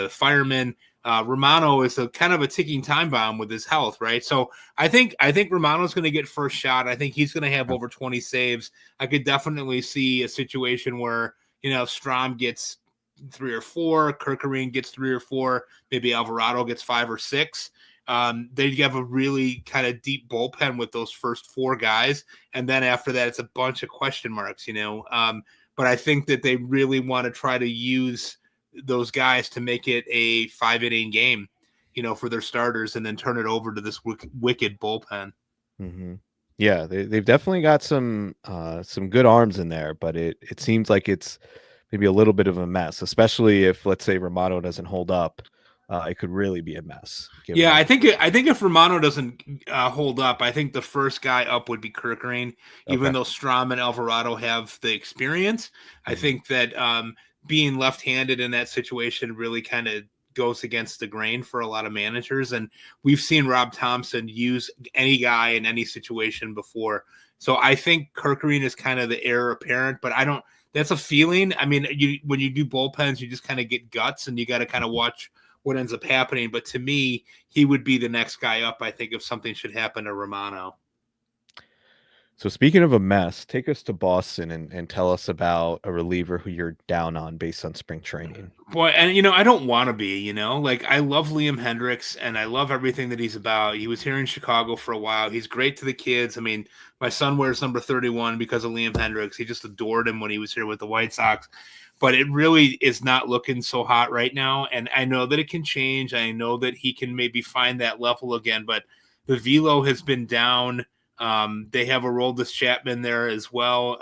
fireman. Romano is a kind of a ticking time bomb with his health, right? So I think Romano's going to get first shot. I think he's going to have over 20 saves. I could definitely see a situation where, Strahm gets 3 or 4, Kirkerine gets 3 or 4, maybe Alvarado gets 5 or 6. They have a really kind of deep bullpen with those first 4 guys. And then after that, it's a bunch of question marks, but I think that they really want to try to use those guys to make it a 5-inning game, for their starters and then turn it over to this wicked bullpen. Mm-hmm. Yeah, they've definitely got some good arms in there, but it seems like it's maybe a little bit of a mess, especially if, let's say, Romano doesn't hold up. It could really be a mess. Yeah, I think if Romano doesn't hold up, I think the first guy up would be Kirkerine. Even though Strahm and Alvarado have the experience, I think that being left-handed in that situation really kind of goes against the grain for a lot of managers. And we've seen Rob Thompson use any guy in any situation before. So I think Kirkerine is kind of the heir apparent, but I don't. That's a feeling. I mean, when you do bullpens, you just kind of get guts, and you got to kind of watch what ends up happening. But to me, he would be the next guy up, I think, if something should happen to Romano. So speaking of a mess, take us to Boston and tell us about a reliever who you're down on based on spring training. Boy, and I don't want to be, like I love Liam Hendricks and I love everything that he's about. He was here in Chicago for a while. He's great to the kids. I mean, my son wears number 31 because of Liam Hendricks. He just adored him when he was here with the White Sox. But it really is not looking so hot right now. And I know that it can change. I know that he can maybe find that level again, but the velo has been down. They have Aroldis Chapman there as well.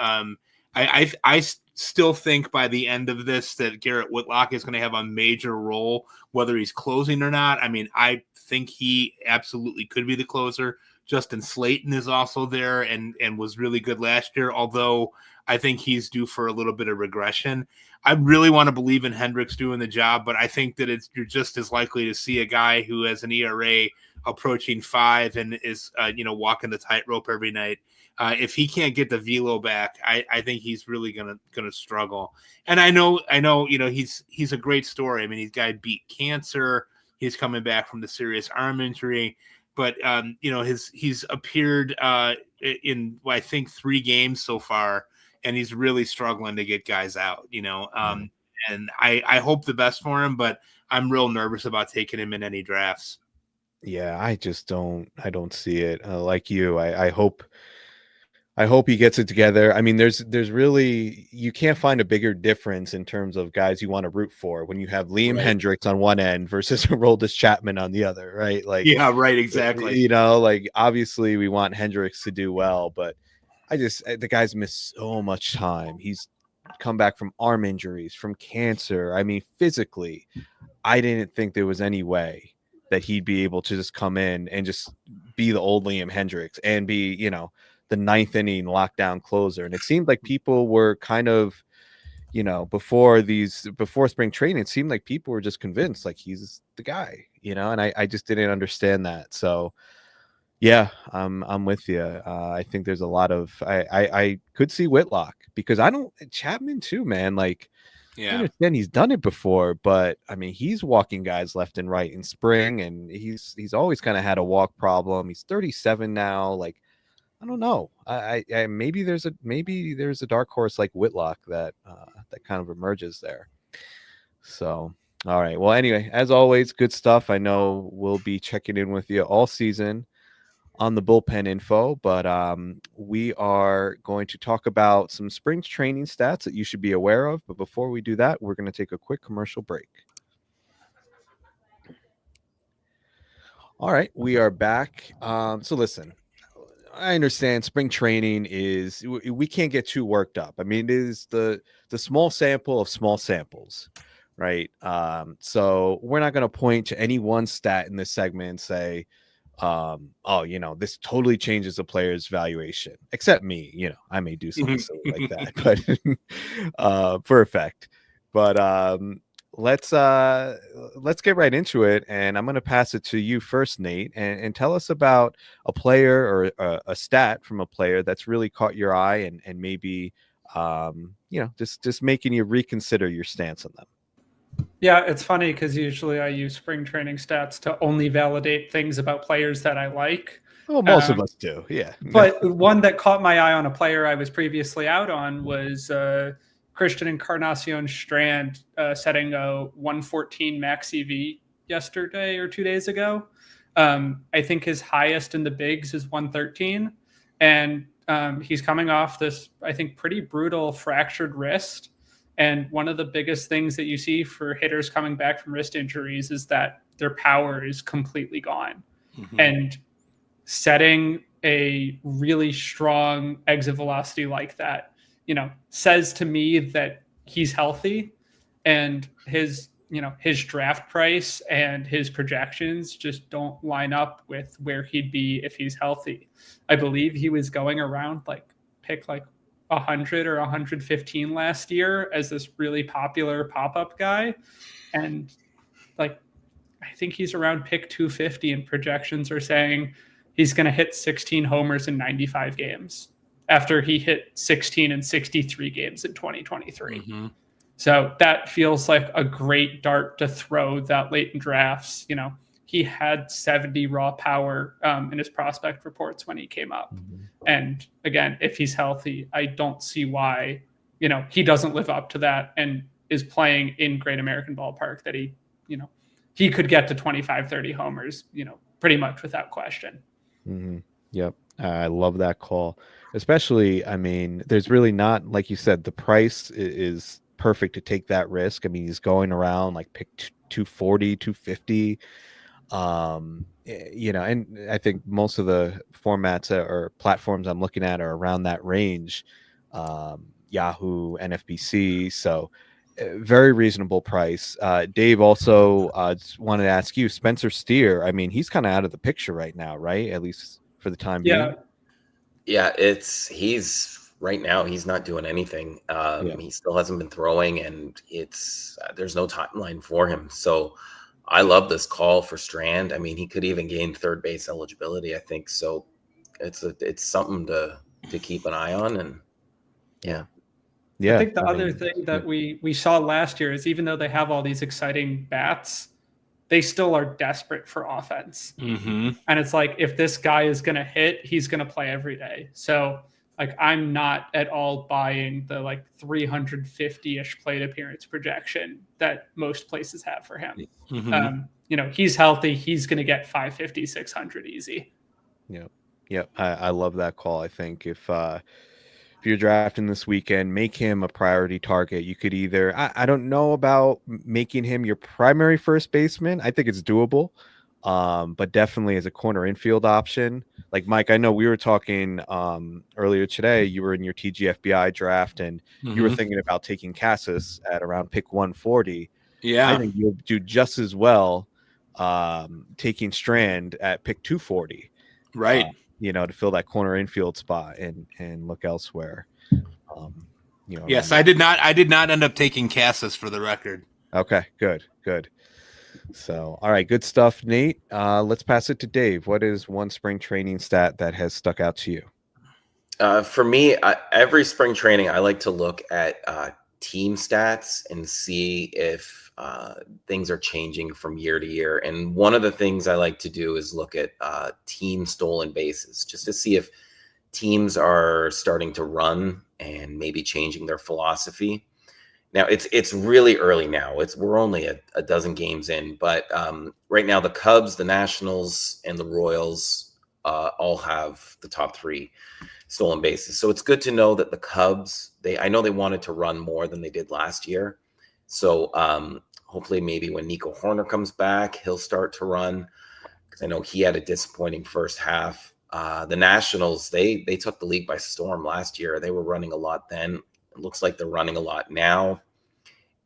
I still think by the end of this that Garrett Whitlock is going to have a major role, whether he's closing or not. I mean, I think he absolutely could be the closer. Justin Slayton is also there and was really good last year, although I think he's due for a little bit of regression. I really want to believe in Hendricks doing the job, but I think that you're just as likely to see a guy who has an ERA approaching 5 and is walking the tightrope every night. If he can't get the velo back, I think he's really gonna struggle. And I know he's a great story. I mean, he's guy beat cancer. He's coming back from the serious arm injury, but he's appeared in I think 3 games so far, and he's really struggling to get guys out. And I hope the best for him, but I'm real nervous about taking him in any drafts. Yeah, I don't see it like you. I hope he gets it together. I mean, there's really, you can't find a bigger difference in terms of guys you want to root for when you have Liam Hendricks on one end versus Aroldis Chapman on the other, right? Like, yeah, right, exactly. Like obviously we want Hendricks to do well, but the guy's missed so much time. He's come back from arm injuries, from cancer. I mean, physically, I didn't think there was any way that he'd be able to just come in and just be the old Liam Hendricks and be, the 9th inning lockdown closer. And it seemed like people were kind of, before spring training, it seemed like people were just convinced like he's the guy, and I just didn't understand that. So yeah, I'm with you. I think there's a lot of, I could see Whitlock because Chapman too, man. Like, yeah, I understand he's done it before, but I mean, he's walking guys left and right in spring, and he's always kind of had a walk problem. He's 37 now. Like, I don't know. I maybe there's a dark horse like Whitlock that kind of emerges there. So, all right. Well, anyway, as always, good stuff. I know we'll be checking in with you all season on the bullpen info, but we are going to talk about some spring training stats that you should be aware of. But before we do that, we're going to take a quick commercial break. All right, we are back. So listen, I understand spring training is, we can't get too worked up. I mean, it is the small sample of small samples, right? So we're not going to point to any one stat in this segment and say, this totally changes a player's valuation, except me, I may do something silly like that, but for effect. But let's get right into it, and I'm going to pass it to you first, Nate, and tell us about a player or a stat from a player that's really caught your eye and maybe just making you reconsider your stance on them. Yeah, it's funny because usually I use spring training stats to only validate things about players that I like. Well, most of us do, yeah. But one that caught my eye on a player I was previously out on was Christian Encarnacion Strand setting a 114 max EV yesterday or 2 days ago. I think his highest in the bigs is 113. And he's coming off this, I think, pretty brutal fractured wrist. And one of the biggest things that you see for hitters coming back from wrist injuries is that their power is completely gone. Mm-hmm. And setting a really strong exit velocity like that, says to me that he's healthy, and his draft price and his projections just don't line up with where he'd be if he's healthy. I believe he was going around pick 100 or 115 last year as this really popular pop-up guy. And I think he's around pick 250, and projections are saying he's going to hit 16 homers in 95 games after he hit 16 in 63 games in 2023. Mm-hmm. So that feels like a great dart to throw that late in drafts. He had 70 raw power in his prospect reports when he came up. Mm-hmm. And again, if he's healthy, I don't see why, he doesn't live up to that and is playing in Great American Ballpark, that he could get to 25, 30 homers, pretty much without question. Mm-hmm. Yep. I love that call. Especially, I mean, there's really not, like you said, the price is perfect to take that risk. I mean, he's going around like pick 240, 250. And I think most of the formats or platforms I'm looking at are around that range. Yahoo, NFBC. So very reasonable price. Dave, also just wanted to ask you, Spencer Steer. I mean, he's kind of out of the picture right now, right? At least for the time being. Yeah, he's right now he's not doing anything. He still hasn't been throwing, and there's no timeline for him. So I love this call for Strand. I mean, he could even gain third base eligibility, I think. So it's something to keep an eye on. And yeah. I think the other thing that we saw last year is, even though they have all these exciting bats, they still are desperate for offense. Mm-hmm. And it's like, if this guy is going to hit, he's going to play every day. So like, I'm not at all buying the like 350-ish plate appearance projection that most places have for him. Mm-hmm. He's healthy. He's going to get 550, 600 easy. Yep. I love that call. I think if you're drafting this weekend, make him a priority target. You could either, I don't know about making him your primary first baseman. I think it's doable, but definitely as a corner infield option. Like Mike, I know we were talking earlier today. You were in your TGFBI draft, and you were thinking about taking Cassis at around pick 140. Yeah, I think you'll do just as well taking Strand at pick 240. Right. To fill that corner infield spot and look elsewhere. Yes, I did not end up taking Cassis, for the record. Okay, good. So, all right, good stuff, Nate. Let's pass it to Dave. What is one spring training stat that has stuck out to you? For me, every spring training, I like to look at team stats and see if things are changing from year to year. And one of the things I like to do is look at team stolen bases, just to see if teams are starting to run and maybe changing their philosophy. Now, it's really early now. We're only a dozen games in, but right now the Cubs, the Nationals, and the Royals all have the top three stolen bases. So it's good to know that the Cubs, I know they wanted to run more than they did last year. So hopefully maybe when Nico Horner comes back, he'll start to run, because I know he had a disappointing first half. The Nationals, they took the league by storm last year. They were running a lot then. It looks like they're running a lot now.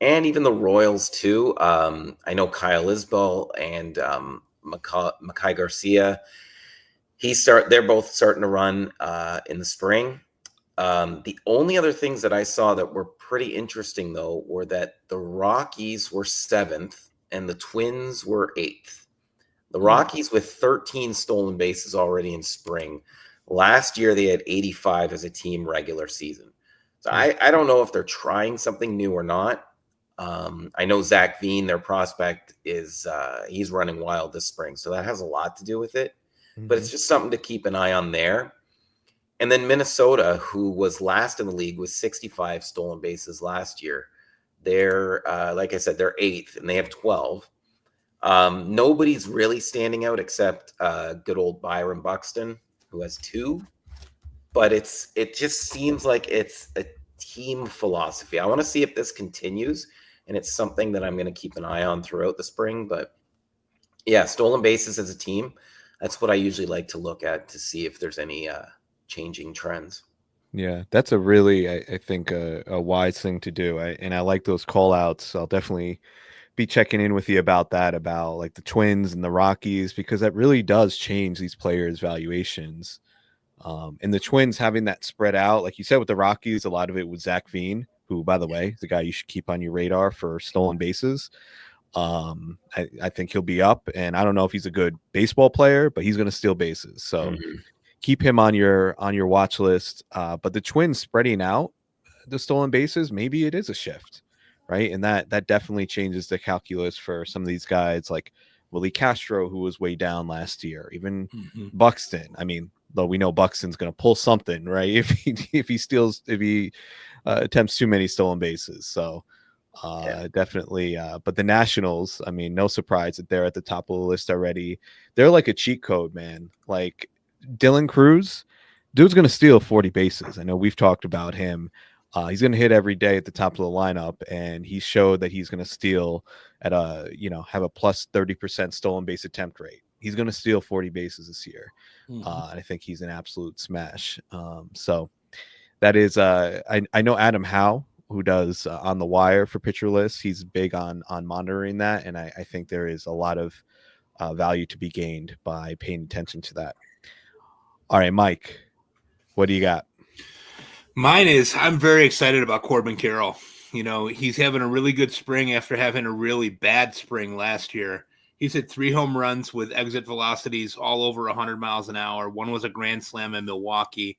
And even the Royals too. I know Kyle Isbell and Makai Garcia, they're both starting to run in the spring. The only other things that I saw that were pretty interesting, though, were that the Rockies were 7th and the Twins were 8th. The Rockies with 13 stolen bases already in spring. Last year, they had 85 as a team regular season. So I don't know if they're trying something new or not. I know Zach Veen, their prospect, he's running wild this spring. So that has a lot to do with it. But it's just something to keep an eye on there. And then Minnesota, who was last in the league with 65 stolen bases last year, they're, like I said, they're 8th and they have 12. Nobody's really standing out except good old Byron Buxton, who has 2. But it just seems like it's a team philosophy. I want to see if this continues, and it's something that I'm going to keep an eye on throughout the spring. But yeah, stolen bases as a team, that's what I usually like to look at to see if there's any changing trends. Yeah, that's a really, I think, a wise thing to do. And I like those call outs. I'll definitely be checking in with you about that, about like the Twins and the Rockies, because that really does change these players' valuations. And the Twins having that spread out, like you said, with the Rockies, a lot of it was Zach Veen, who, by the way, is the guy you should keep on your radar for stolen bases. I think he'll be up, and I don't know if he's a good baseball player, but he's going to steal bases. So keep him on your watch list. But the Twins spreading out the stolen bases, maybe it is a shift, right? And that definitely changes the calculus for some of these guys like Willie Castro, who was way down last year, even Buxton. I mean, though we know Buxton's going to pull something, right? If he attempts too many stolen bases. So definitely. But the Nationals, I mean, no surprise that they're at the top of the list already. They're like a cheat code, man. Like Dylan Cruz, dude's going to steal 40 bases. I know we've talked about him. He's going to hit every day at the top of the lineup, and he showed that he's going to steal at have a plus 30% stolen base attempt rate. He's going to steal 40 bases this year. And I think he's an absolute smash. So that is, I know Adam Howe, who does On the Wire for Pitcher List. He's big on monitoring that, and I think there is a lot of value to be gained by paying attention to that. All right, Mike, what do you got? Mine is, I'm very excited about Corbin Carroll. You know, he's having a really good spring after having a really bad spring last year. He's hit 3 home runs with exit velocities all over 100 miles an hour. One was a grand slam in Milwaukee.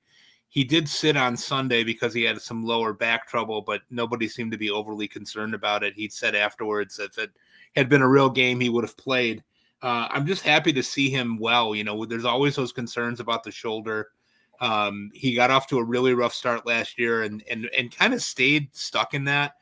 He did sit on Sunday because he had some lower back trouble, but nobody seemed to be overly concerned about it. He said afterwards that if it had been a real game, he would have played. I'm just happy to see him well. You know, there's always those concerns about the shoulder. He got off to a really rough start last year and kind of stayed stuck in that.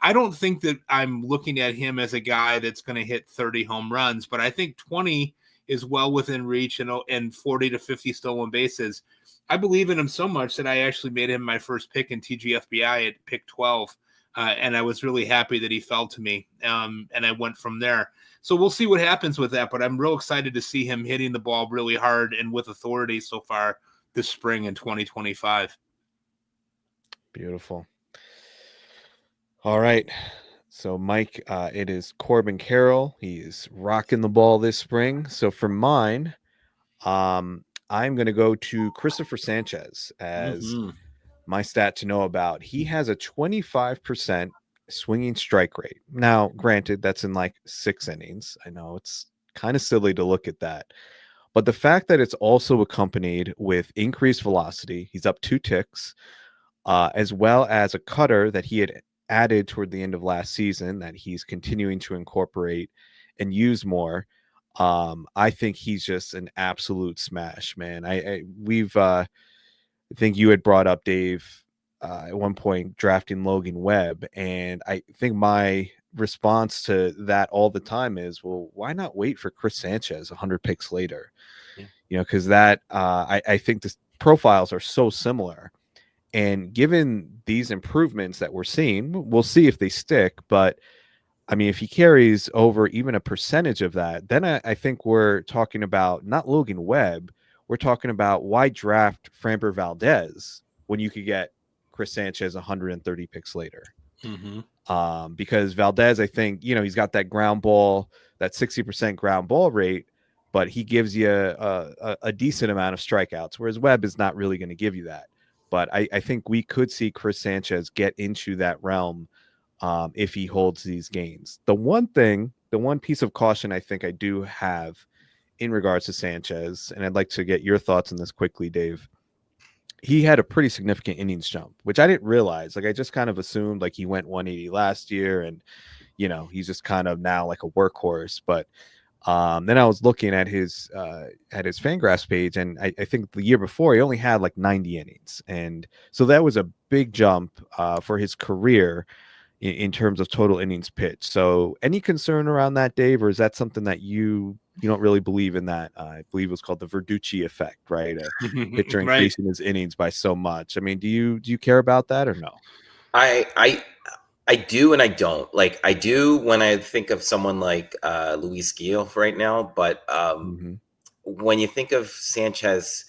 I don't think that I'm looking at him as a guy that's going to hit 30 home runs, but I think 20 is well within reach and 40 to 50 stolen bases. I believe in him so much that I actually made him my first pick in TGFBI at pick 12. And I was really happy that he fell to me. And I went from there. So we'll see what happens with that, but I'm real excited to see him hitting the ball really hard and with authority so far this spring in 2025. Beautiful. All right. So Mike, it is Corbin Carroll. He is rocking the ball this spring. So for mine, I'm going to go to Christopher Sanchez as my stat to know about. He has a 25% swinging strike rate. Now, granted, that's in like 6 innings. I know it's kind of silly to look at that. But the fact that it's also accompanied with increased velocity, he's up 2 ticks, as well as a cutter that he had added toward the end of last season that he's continuing to incorporate and use more. I think he's just an absolute smash, man. I think you had brought up, Dave, at one point drafting Logan Webb, and I think my response to that all the time is, well, why not wait for Chris Sanchez 100 picks later? Yeah. You know, because that I think the profiles are so similar, and given these improvements that we're seeing, we'll see if they stick. But I mean, if he carries over even a percentage of that, then I think we're talking about not Logan Webb. We're talking about why draft Framber Valdez when you could get Chris Sanchez 130 picks later. Because Valdez, I think, you know, he's got that ground ball, that 60% ground ball rate, but he gives you a decent amount of strikeouts, whereas Webb is not really going to give you that. But I think we could see Chris Sanchez get into that realm if he holds these gains. The one piece of caution I think I do have in regards to Sanchez, and I'd like to get your thoughts on this quickly, Dave. He had a pretty significant innings jump, which I didn't realize. Like, I just kind of assumed like he went 180 last year and, you know, he's just kind of now like a workhorse. But then I was looking at his Fangraphs page, and I think the year before he only had like 90 innings. And so that was a big jump for his career in terms of total innings pitched. So any concern around that, Dave, or is that something that you don't really believe in? That I believe it was called the Verducci effect, right? A pitcher increasing his innings by so much. I mean, do you care about that or no? I do and I don't. Like, I do when I think of someone like Luis Gil right now, but when you think of Sanchez,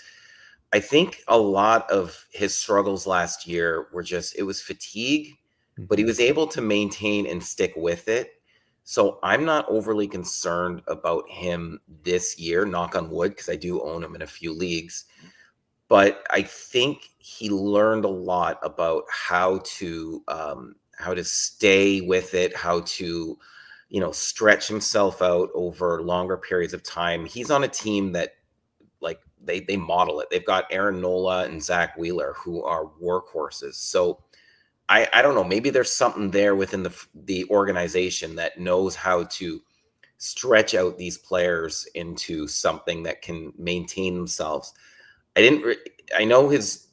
I think a lot of his struggles last year were just, it was fatigue, but he was able to maintain and stick with it. So I'm not overly concerned about him this year, knock on wood, because I do own him in a few leagues. But I think he learned a lot about how to stay with it, how to, you know, stretch himself out over longer periods of time. He's on a team that, like, they model it. They've got Aaron Nola and Zach Wheeler, who are workhorses. So I don't know, maybe there's something there within the organization that knows how to stretch out these players into something that can maintain themselves. I know his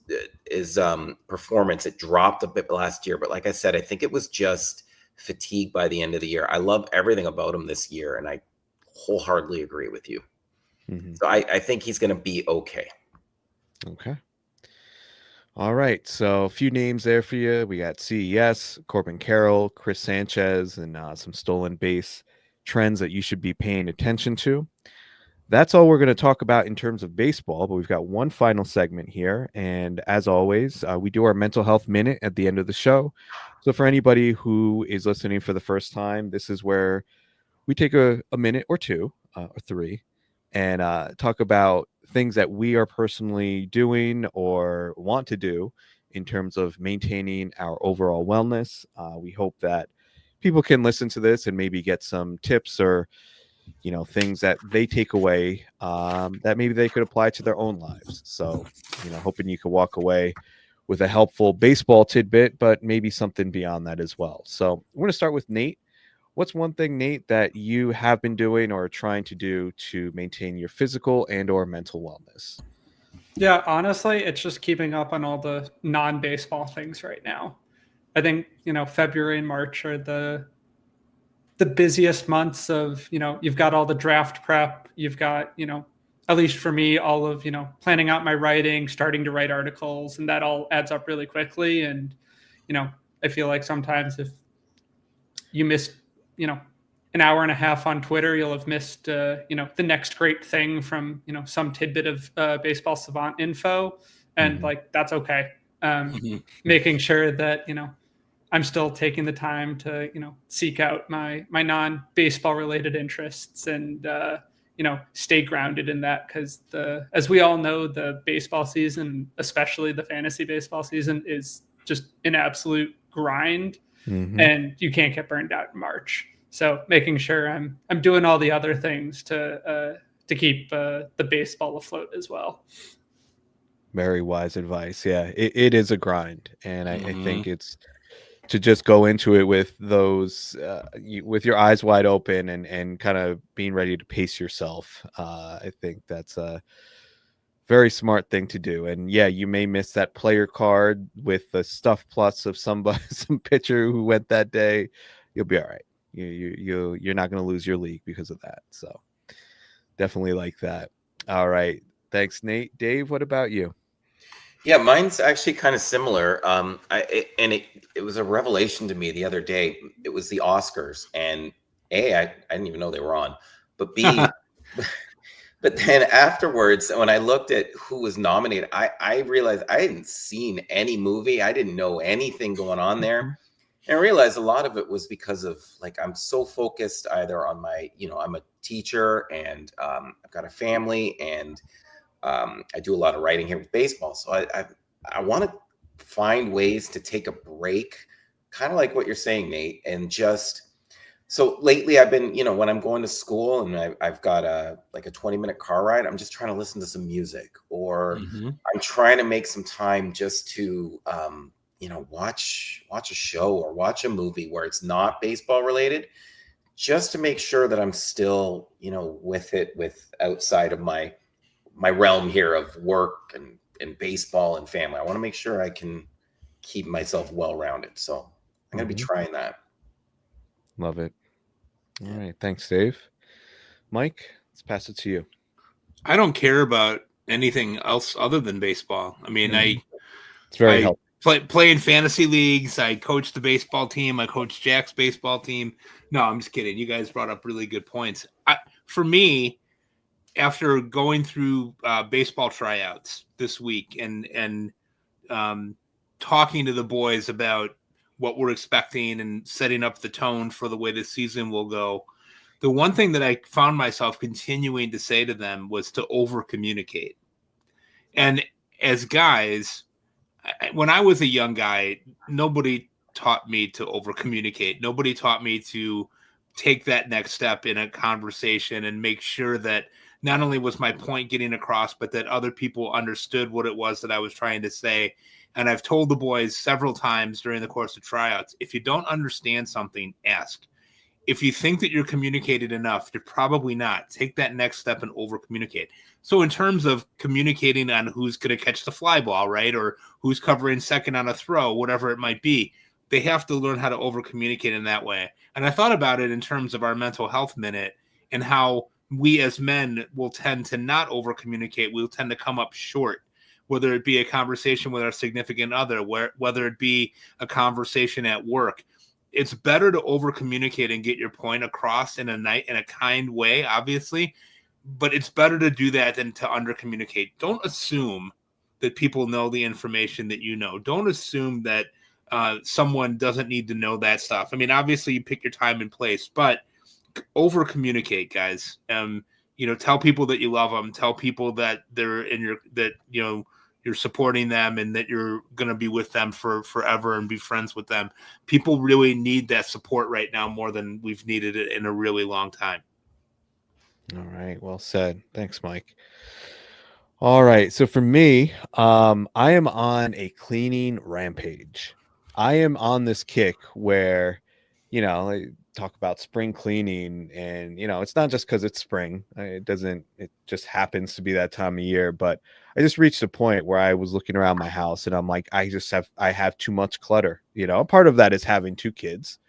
performance, it dropped a bit last year, but like I said, I think it was just fatigue by the end of the year. I love everything about him this year, and I wholeheartedly agree with you. Mm-hmm. So I think he's going to be okay. Okay. All right. So a few names there for you. We got CES, Corbin Carroll, Chris Sanchez, and some stolen base trends that you should be paying attention to. That's all we're going to talk about in terms of baseball, but we've got one final segment here. And as always, we do our mental health minute at the end of the show. So for anybody who is listening for the first time, this is where we take a minute or two or three and talk about things that we are personally doing or want to do in terms of maintaining our overall wellness. We hope that people can listen to this and maybe get some tips or things that they take away that maybe they could apply to their own lives. So, hoping you can walk away with a helpful baseball tidbit, but maybe something beyond that as well. So we're going to start with Nate. What's one thing, Nate, that you have been doing or trying to do to maintain your physical and or mental wellness? Yeah, honestly, it's just keeping up on all the non-baseball things right now. I think, February and March are the busiest months of, you've got all the draft prep, you've got, at least for me, all of, planning out my writing, starting to write articles, and that all adds up really quickly. And, I feel like sometimes if you miss, an hour and a half on Twitter, you'll have missed, the next great thing from, some tidbit of baseball savant info. And that's okay. Making sure that, I'm still taking the time to, seek out my non-baseball related interests and, stay grounded in that. Because as we all know, the baseball season, especially the fantasy baseball season, is just an absolute grind, and you can't get burned out in March. So making sure I'm doing all the other things to keep the baseball afloat as well. Very wise advice. Yeah, it is a grind, and I think it's to just go into it with those with your eyes wide open and kind of being ready to pace yourself. I think that's a very smart thing to do. And yeah, you may miss that player card with the stuff plus of some pitcher who went that day. You'll be all right. You're not going to lose your league because of that. So definitely like that. All right. Thanks, Nate. Dave, what about you? Yeah, mine's actually kind of similar. It was a revelation to me the other day. It was the Oscars, and I didn't even know they were on, but B, but then afterwards, when I looked at who was nominated, I realized I hadn't seen any movie. I didn't know anything going on there. And I realized a lot of it was because of I'm so focused either on my, I'm a teacher and I've got a family and I do a lot of writing here with baseball. So I want to find ways to take a break, kind of like what you're saying, Nate. And so lately I've been, when I'm going to school and I've got a 20-minute car ride, I'm just trying to listen to some music, or I'm trying to make some time just to, watch a show or watch a movie where it's not baseball related, just to make sure that I'm still, with outside of my realm here of work and baseball and family. I want to make sure I can keep myself well-rounded. So I'm going to be trying that. Love it. All right. Thanks, Dave. Mike, let's pass it to you. I don't care about anything else other than baseball. I mean, it's very helpful. Play in fantasy leagues. I coach the baseball team. I coach Jack's baseball team. No, I'm just kidding. You guys brought up really good points. For me, after going through baseball tryouts this week and talking to the boys about what we're expecting and setting up the tone for the way the season will go, the one thing that I found myself continuing to say to them was to over communicate. And as guys, when I was a young guy, nobody taught me to over communicate. Nobody taught me to take that next step in a conversation and make sure that not only was my point getting across, but that other people understood what it was that I was trying to say. And I've told the boys several times during the course of tryouts, if you don't understand something, ask. if you think that you're communicated enough, you're probably not. Take that next step and over communicate. So in terms of communicating on who's going to catch the fly ball, right, or who's covering second on a throw, whatever it might be, they have to learn how to over communicate in that way. And I thought about it in terms of our mental health minute and how we as men will tend to not over communicate. We'll tend to come up short, whether it be a conversation with our significant other, whether it be a conversation at work. It's better to over communicate and get your point across in a kind way, obviously, but it's better to do that than to under communicate. Don't assume that people know the information that you know. Don't assume that someone doesn't need to know that stuff. I mean, obviously you pick your time and place, but over communicate, guys. Tell people that you love them. Tell people that they're in you're supporting them and that you're going to be with them for forever and be friends with them. People really need that support right now more than we've needed it in a really long time. All right. Well said. Thanks, Mike. All right. So for me, I am on a cleaning rampage. I am on this kick where, I talk about spring cleaning, and it's not just because it's spring. It just happens to be that time of year. But I just reached a point where I was looking around my house and I'm like, I have too much clutter. Part of that is having 2 kids.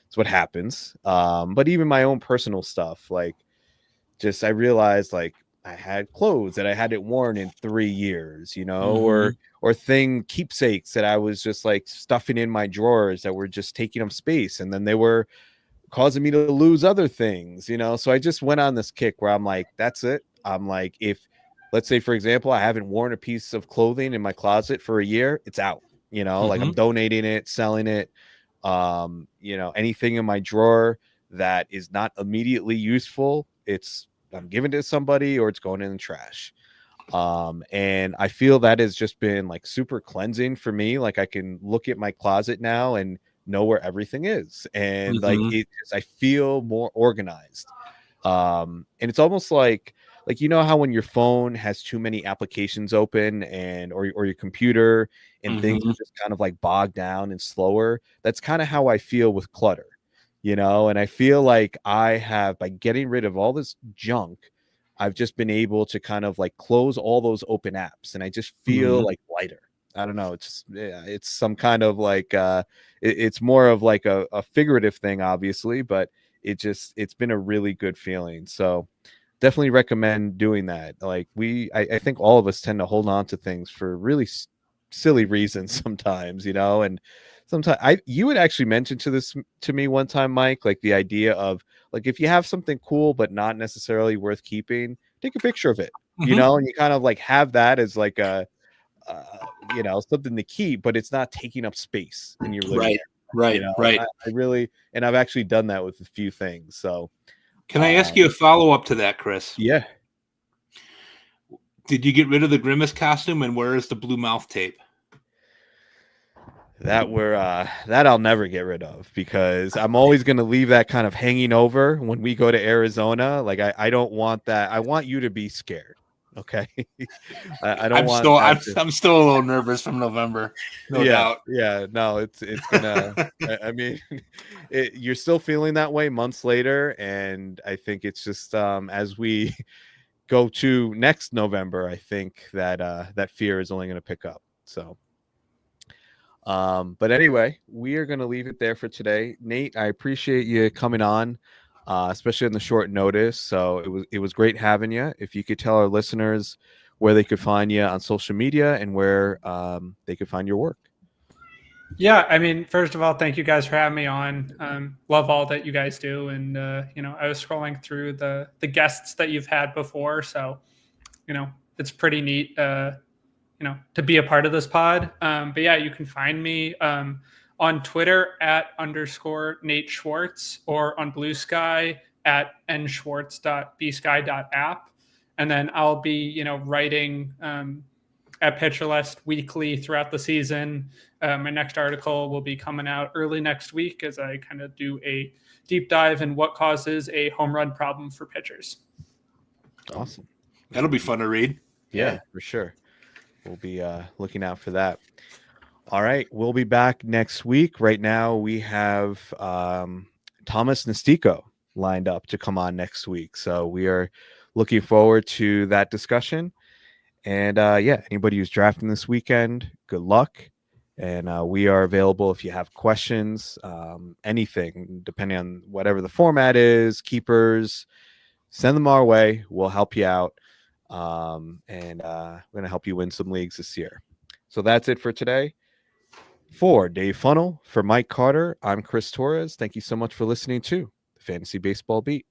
It's what happens. But even my own personal stuff, like I realized like I had clothes that I hadn't worn in 3 years, or keepsakes that I was just like stuffing in my drawers that were just taking up space. And then they were causing me to lose other things, So I just went on this kick where I'm like, that's it. I'm like, if let's say, for example, I haven't worn a piece of clothing in my closet for a year, it's out, like I'm donating it, selling it. Anything in my drawer that is not immediately useful, I'm giving it to somebody or it's going in the trash. And I feel that has just been like super cleansing for me. Like I can look at my closet now and know where everything is. And I feel more organized. And it's almost like how when your phone has too many applications open or your computer and things are just kind of like bogged down and slower. That's kind of how I feel with clutter. And I feel like I have, by getting rid of all this junk, I've just been able to kind of like close all those open apps, and I just feel like lighter. I don't know. It's some kind of like, it's more of like a figurative thing, obviously, but it's been a really good feeling. So definitely recommend doing that. Like I think all of us tend to hold on to things for really silly reasons sometimes, and sometimes you would actually mention to me one time, Mike, like the idea of like, if you have something cool but not necessarily worth keeping, take a picture of it, and you kind of like have that as like a something to keep, but it's not taking up space in your living room. Right. I really, and I've actually done that with a few things. So can I ask you a follow-up to that, Chris? Yeah. Did you get rid of the Grimace costume, and where is the blue mouth tape? That I'll never get rid of, because I'm always going to leave that kind of hanging over when we go to Arizona. Like I don't want that. I want you to be scared. Okay. I don't I'm still a little nervous from November. No doubt. Yeah. No, it's gonna, I mean, you're still feeling that way months later. And I think it's just, as we go to next November, I think that, that fear is only going to pick up. So, but anyway, we are going to leave it there for today. Nate, I appreciate you coming on, especially on the short notice. So it was great having you. If you could tell our listeners where they could find you on social media and where they could find your work. Yeah, I mean, first of all, thank you guys for having me on. Love all that you guys do, and I was scrolling through the guests that you've had before, so it's pretty neat. To be a part of this pod. But yeah, you can find me on Twitter @_Nate Schwartz, or on Blue Sky @nschwartz.bsky.app. And then I'll be, writing at Pitcher List weekly throughout the season. My next article will be coming out early next week as I kind of do a deep dive in what causes a home run problem for pitchers. Awesome. That'll be fun to read. Yeah, for sure. We'll be looking out for that. All right. We'll be back next week. Right now, we have Thomas Nastico lined up to come on next week. So we are looking forward to that discussion. And anybody who's drafting this weekend, good luck. And we are available if you have questions, anything, depending on whatever the format is, keepers, send them our way. We'll help you out. And we're going to help you win some leagues this year. So that's it for today. For Dave Funnel, for Mike Carter, I'm Chris Torres. Thank you so much for listening to the Fantasy Baseball Beat.